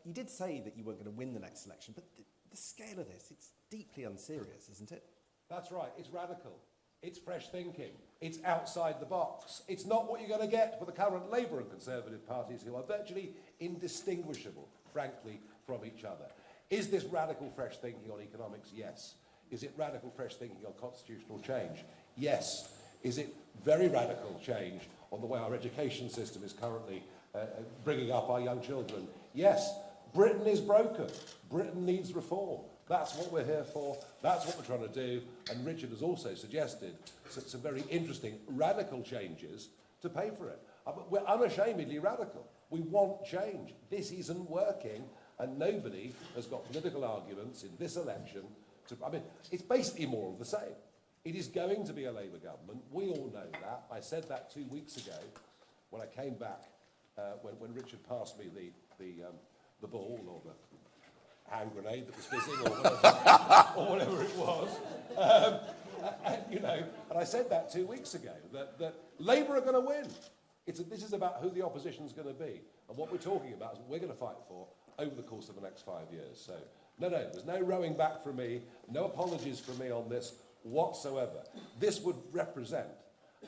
Speaker 12: You did say that you weren't going to win the next election, but the scale of this, it's deeply unserious, isn't it?
Speaker 8: That's right, it's radical. It's fresh thinking. It's outside the box. It's not what you're going to get for the current Labour and Conservative parties, who are virtually indistinguishable, frankly, from each other. Is this radical fresh thinking on economics? Yes. Is it radical fresh thinking on constitutional change? Yes. Is it very radical change on the way our education system is currently bringing up our young children? Yes. Britain is broken. Britain needs reform. That's what we're here for. That's what we're trying to do. And Richard has also suggested some very interesting radical changes to pay for it. We're unashamedly radical. We want change. This isn't working, and nobody has got political arguments in this election it's basically more of the same. It is going to be a Labour government. We all know that. I said that 2 weeks ago when I came back, when Richard passed me the ball or the hand grenade that was fizzing or whatever it was. And I said that 2 weeks ago, that Labour are going to win. This is about who the opposition's going to be. And what we're talking about is what we're going to fight for over the course of the next 5 years. So, no, there's no rowing back from me, no apologies from me on this whatsoever. This would represent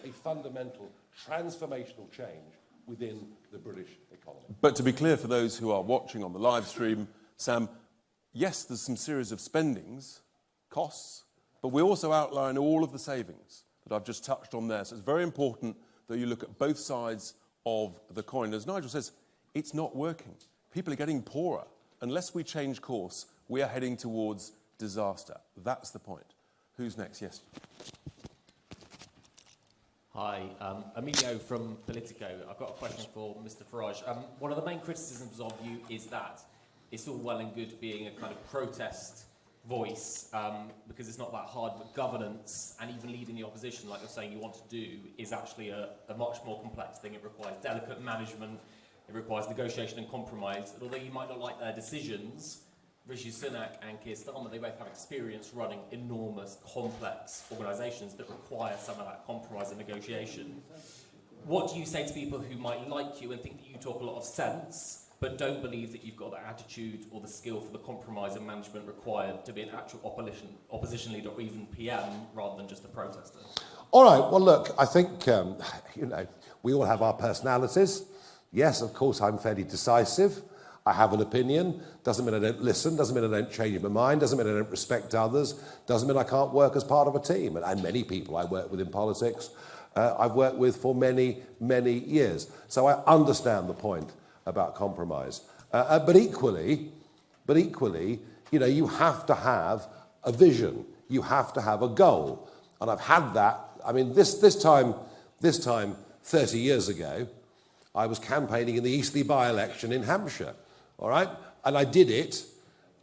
Speaker 8: a fundamental transformational change within the British economy.
Speaker 9: But to be clear for those who are watching on the live stream, Sam, yes, there's some series of spendings, costs, but we also outline all of the savings that I've just touched on there. So it's very important that you look at both sides of the coin. As Nigel says, it's not working. People are getting poorer. Unless we change course, we are heading towards disaster. That's the point. Who's next? Yes.
Speaker 13: Hi, Emilio from Politico. I've got a question for Mr Farage. One of the main criticisms of you is that it's all well and good being a kind of protest voice, because it's not that hard, but governance and even leading the opposition, like you're saying you want to do, is actually a much more complex thing. It requires delicate management, it requires negotiation and compromise. And although you might not like their decisions, Rishi Sunak and Keir Starmer, they both have experience running enormous, complex organisations that require some of that compromise and negotiation. What do you say to people who might like you and think that you talk a lot of sense, but don't believe that you've got the attitude or the skill for the compromise and management required to be an actual opposition leader or even PM rather than just a protester?
Speaker 8: All right, well, look, I think, we all have our personalities. Yes, of course, I'm fairly decisive. I have an opinion. Doesn't mean I don't listen. Doesn't mean I don't change my mind. Doesn't mean I don't respect others. Doesn't mean I can't work as part of a team. And many people I work with in politics, I've worked with for many, many years. So I understand the point about compromise. But equally, you have to have a vision. You have to have a goal. And I've had that. I mean, this time 30 years ago, I was campaigning in the Eastleigh by-election in Hampshire, all right? And I did it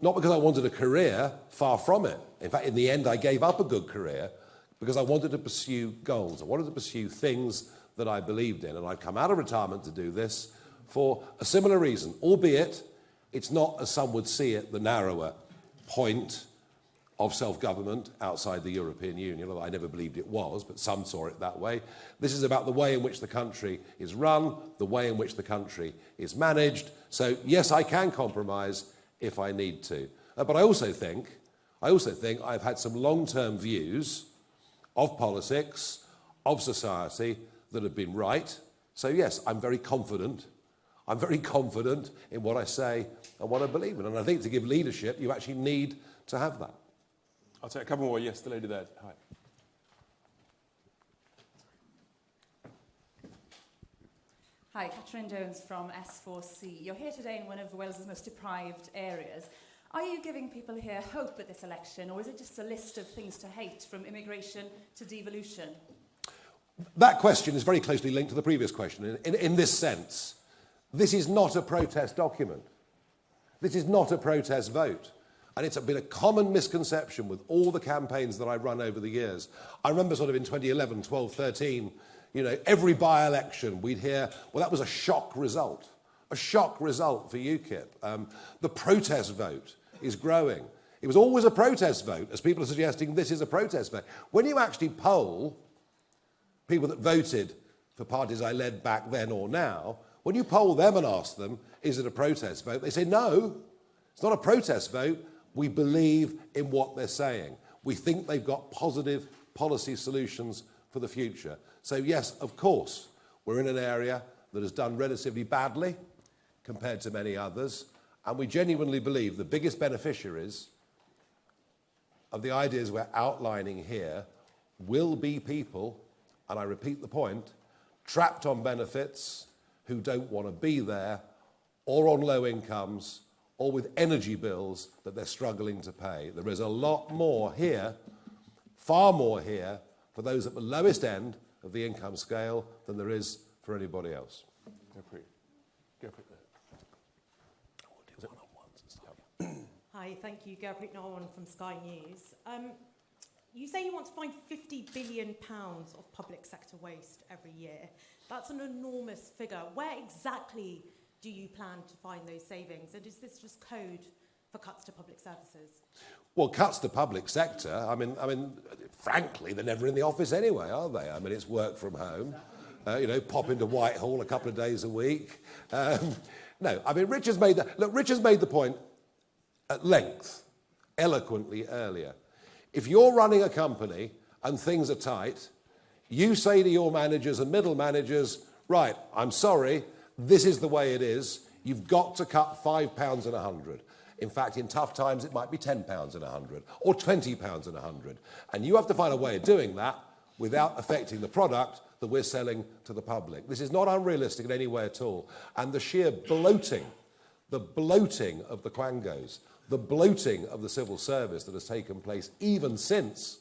Speaker 8: not because I wanted a career, far from it. In fact, in the end, I gave up a good career because I wanted to pursue goals. I wanted to pursue things that I believed in. And I'd come out of retirement to do this for a similar reason, albeit it's not, as some would see it, the narrower point of self-government outside the European Union, although I never believed it was, but some saw it that way. This is about the way in which the country is run, the way in which the country is managed. So, yes, I can compromise if I need to. But I also think I've had some long-term views of politics, of society that have been right. So yes, I'm very confident. I'm very confident in what I say and what I believe in. And I think to give leadership, you actually need to have that.
Speaker 9: I'll take a couple more. Yes, the lady there. Hi.
Speaker 14: Hi, Catherine Jones from S4C. You're here today in one of Wales's most deprived areas. Are you giving people here hope at this election, or is it just a list of things to hate, from immigration to devolution?
Speaker 8: That question is very closely linked to the previous question in this sense. This is not a protest document. This is not a protest vote. And it's been a common misconception with all the campaigns that I've run over the years. I remember sort of in 2011, 12, 13, you know, every by-election we'd hear, well, that was a shock result for UKIP. The protest vote is growing. It was always a protest vote, as people are suggesting this is a protest vote. When you actually poll people that voted for parties I led back then or now, when you poll them and ask them, is it a protest vote? They say, no, it's not a protest vote. We believe in what they're saying. We think they've got positive policy solutions for the future. So yes, of course, we're in an area that has done relatively badly compared to many others, and we genuinely believe the biggest beneficiaries of the ideas we're outlining here will be people, and I repeat the point, trapped on benefits, who don't want to be there, or on low incomes, or with energy bills that they're struggling to pay. There is a lot more here, far more here, for those at the lowest end of the income scale than there is for anybody else.
Speaker 15: Hi, thank you. Gurpreet Narwan from Sky News. You say you want to find £50 billion of public sector waste every year. That's an enormous figure. Where exactly do you plan to find those savings? And is this just code for cuts to public services?
Speaker 8: Well, cuts to public sector, I mean, frankly, they're never in the office anyway, are they? I mean, it's work from home. You know, pop into Whitehall a couple of days a week. No, I mean, Richard's made the point at length, eloquently earlier. If you're running a company and things are tight, you say to your managers and middle managers, right, I'm sorry, this is the way it is. You've got to cut £5 in 100. In fact, in tough times, it might be £10 in 100 or £20 in 100. And you have to find a way of doing that without affecting the product that we're selling to the public. This is not unrealistic in any way at all. And the sheer bloating of the quangos, the bloating of the civil service that has taken place even since,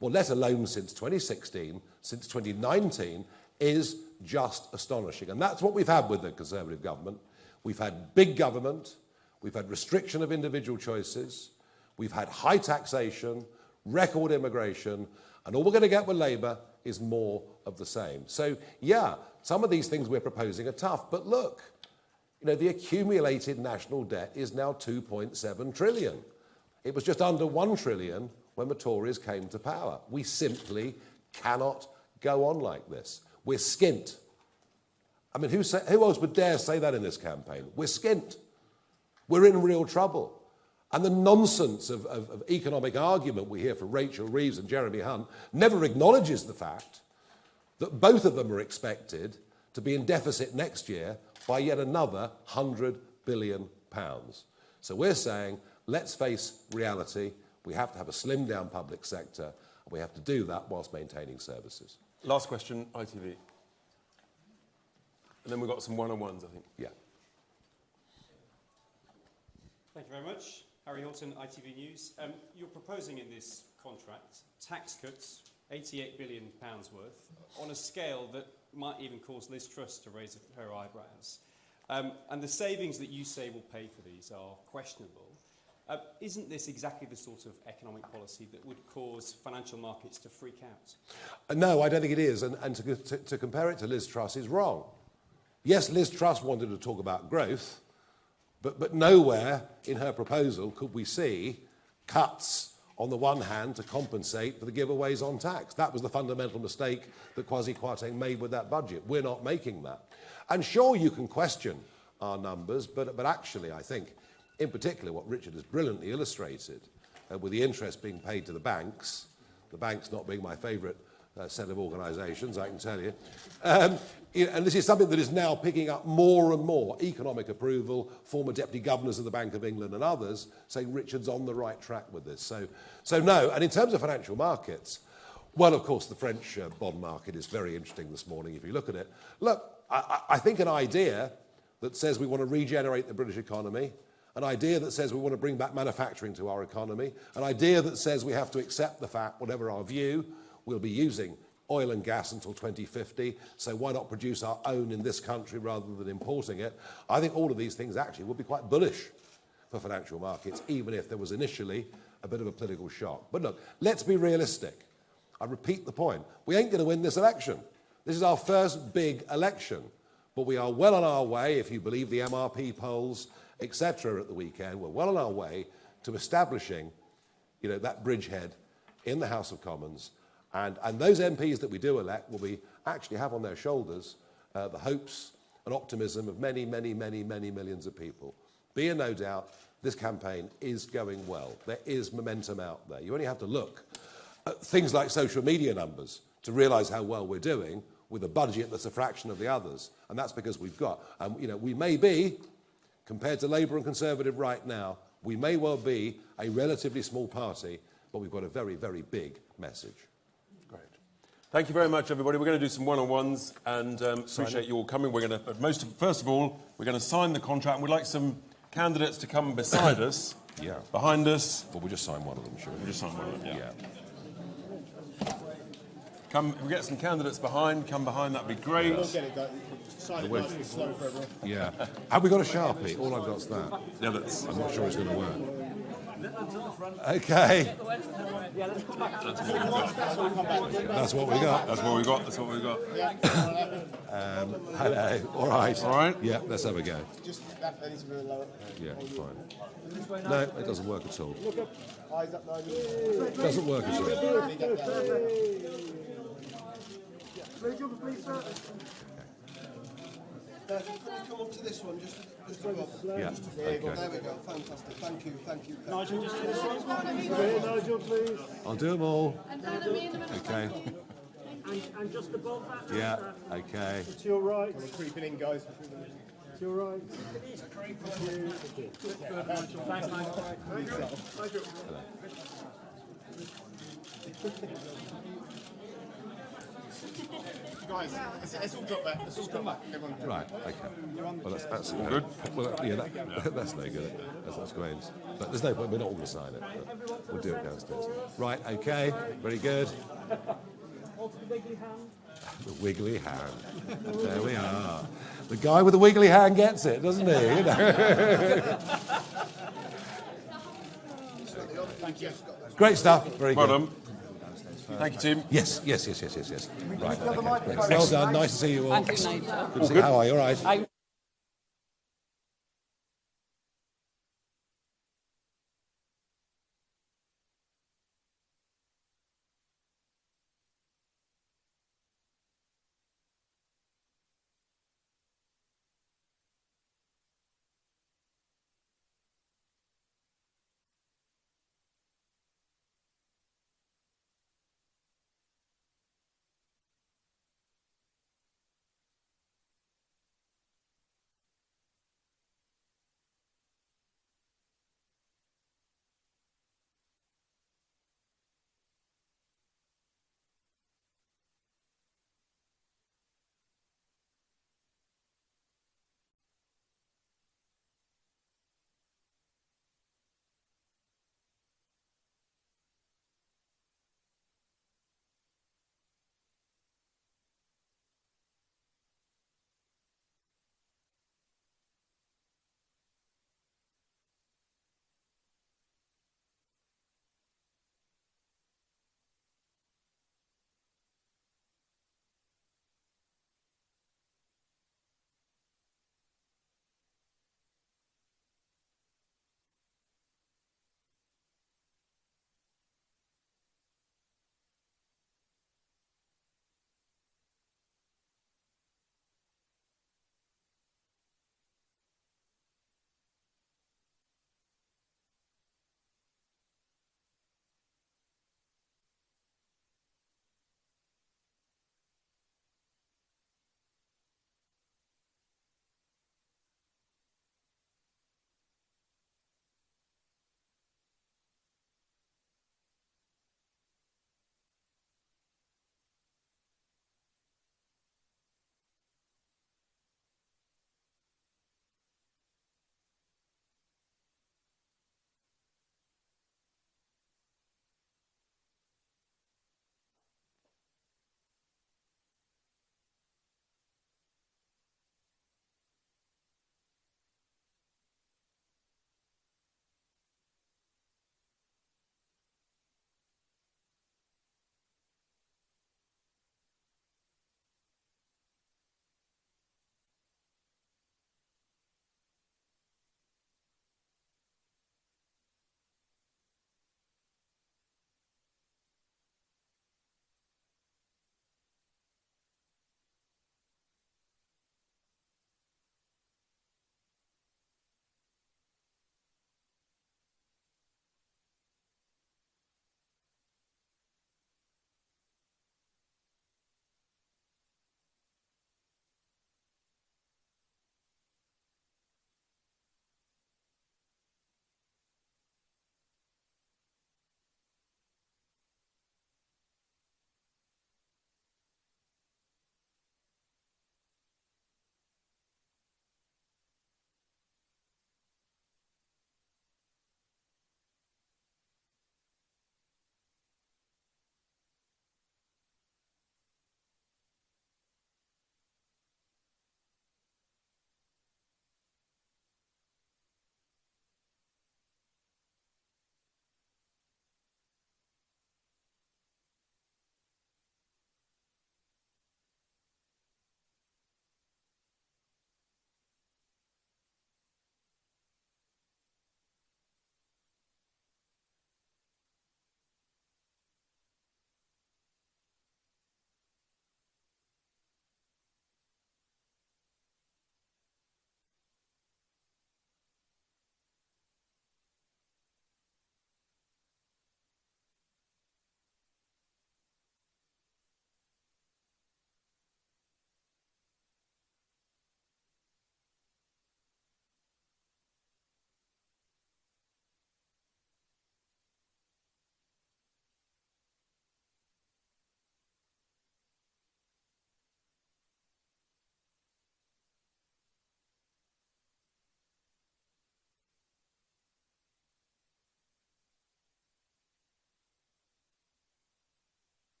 Speaker 8: well, let alone since 2016, since 2019, is just astonishing. And that's what we've had with the Conservative government. We've had big government, we've had restriction of individual choices, we've had high taxation, record immigration, and all we're going to get with Labour is more of the same. So, yeah, some of these things we're proposing are tough, but look, you know, the accumulated national debt is now 2.7 trillion. It was just under 1 trillion when the Tories came to power. We simply cannot go on like this. We're skint. I mean, who else would dare say that in this campaign? We're skint. We're in real trouble. And the nonsense of economic argument we hear from Rachel Reeves and Jeremy Hunt never acknowledges the fact that both of them are expected to be in deficit next year by yet another £100 billion. So we're saying, let's face reality. We have to have a slimmed down public sector, and we have to do that whilst maintaining services.
Speaker 9: Last question, ITV. And then we've got some one-on-ones, I think.
Speaker 8: Yeah.
Speaker 16: Thank you very much. Harry Hilton, ITV News. You're proposing in this contract tax cuts, £88 billion worth, on a scale that might even cause Liz Truss to raise her eyebrows. And the savings that you say will pay for these are questionable. Isn't this exactly the sort of economic policy that would cause financial markets to freak out?
Speaker 8: No, I don't think it is. And to compare it to Liz Truss is wrong. Yes, Liz Truss wanted to talk about growth, but nowhere in her proposal could we see cuts on the one hand to compensate for the giveaways on tax. That was the fundamental mistake that Kwasi Kwarteng made with that budget. We're not making that. And sure, you can question our numbers, but actually I think, in particular, what Richard has brilliantly illustrated, with the interest being paid to the banks not being my favourite set of organisations, I can tell you. And this is something that is now picking up more and more economic approval, former deputy governors of the Bank of England and others saying Richard's on the right track with this. So no, and in terms of financial markets, well, of course, the French bond market is very interesting this morning if you look at it. Look, I think an idea that says we want to regenerate the British economy, an idea that says we want to bring back manufacturing to our economy, an idea that says we have to accept the fact, whatever our view, we'll be using oil and gas until 2050, so why not produce our own in this country rather than importing it? I think all of these things actually would be quite bullish for financial markets, even if there was initially a bit of a political shock. But look, let's be realistic. I repeat the point. We ain't going to win this election. This is our first big election, but we are well on our way, if you believe the MRP polls, etc. at the weekend, we're well on our way to establishing, that bridgehead in the House of Commons. And those MPs that we do elect will actually have on their shoulders the hopes and optimism of many, many, many, many millions of people. Be in no doubt, this campaign is going well. There is momentum out there. You only have to look at things like social media numbers to realise how well we're doing with a budget that's a fraction of the others. And that's because we've got, we may be, compared to Labour and Conservative right now, we may well be a relatively small party, but we've got a very, very big message.
Speaker 9: Great. Thank you very much, everybody. We're going to do some one-on-ones and appreciate you all coming. We're going to, first of all, we're going to sign the contract. We'd like some candidates to come beside us, behind us.
Speaker 8: Well, we'll just sign one of them, sure.
Speaker 9: We'll just sign one of them, yeah. Come, if we get some candidates behind, come behind, that'd be great.
Speaker 12: We'll get it done. Sign it nice and slow for everyone.
Speaker 8: Yeah. Have we got a Sharpie? All I've got's that.
Speaker 9: Yeah, that's...
Speaker 8: I'm not sure it's going to work. Okay. That's what we got.
Speaker 9: That's what we got. That's what we got.
Speaker 8: Hello. All right.
Speaker 9: All right.
Speaker 8: Yeah, let's have a go.
Speaker 12: Just that needs to be lower.
Speaker 8: Yeah, fine. No, it doesn't work at all.
Speaker 12: Look up. Eyes up, Nigel.
Speaker 8: It doesn't work at all.
Speaker 6: Please, sir. Come up to this one, just above.
Speaker 8: Yeah.
Speaker 6: There we go. Fantastic. Thank you.
Speaker 5: Nigel, just do this one. Nigel, please.
Speaker 8: I'll do them all. Okay.
Speaker 5: And just above that.
Speaker 8: Yeah. Okay.
Speaker 5: To your right.
Speaker 12: We're creeping in, guys.
Speaker 5: To your right. Good, Nigel. Thanks, Nigel.
Speaker 12: Guys, it's all got back. It's all got back.
Speaker 8: Right. Okay. Well, that's good. Well, that's no good. That's great. But there's no point. We're not all going to sign it. But we'll do it downstairs. Right. Okay. Very good. The wiggly hand. There we are. The guy with the wiggly hand gets it, doesn't he? Great stuff. Very good.
Speaker 9: Well done. Thank you, Tim.
Speaker 8: Yes. Right. Okay. Well done. Nice to see you all.
Speaker 17: Thank you, Nigel.
Speaker 8: Good to see you. How are you? All right.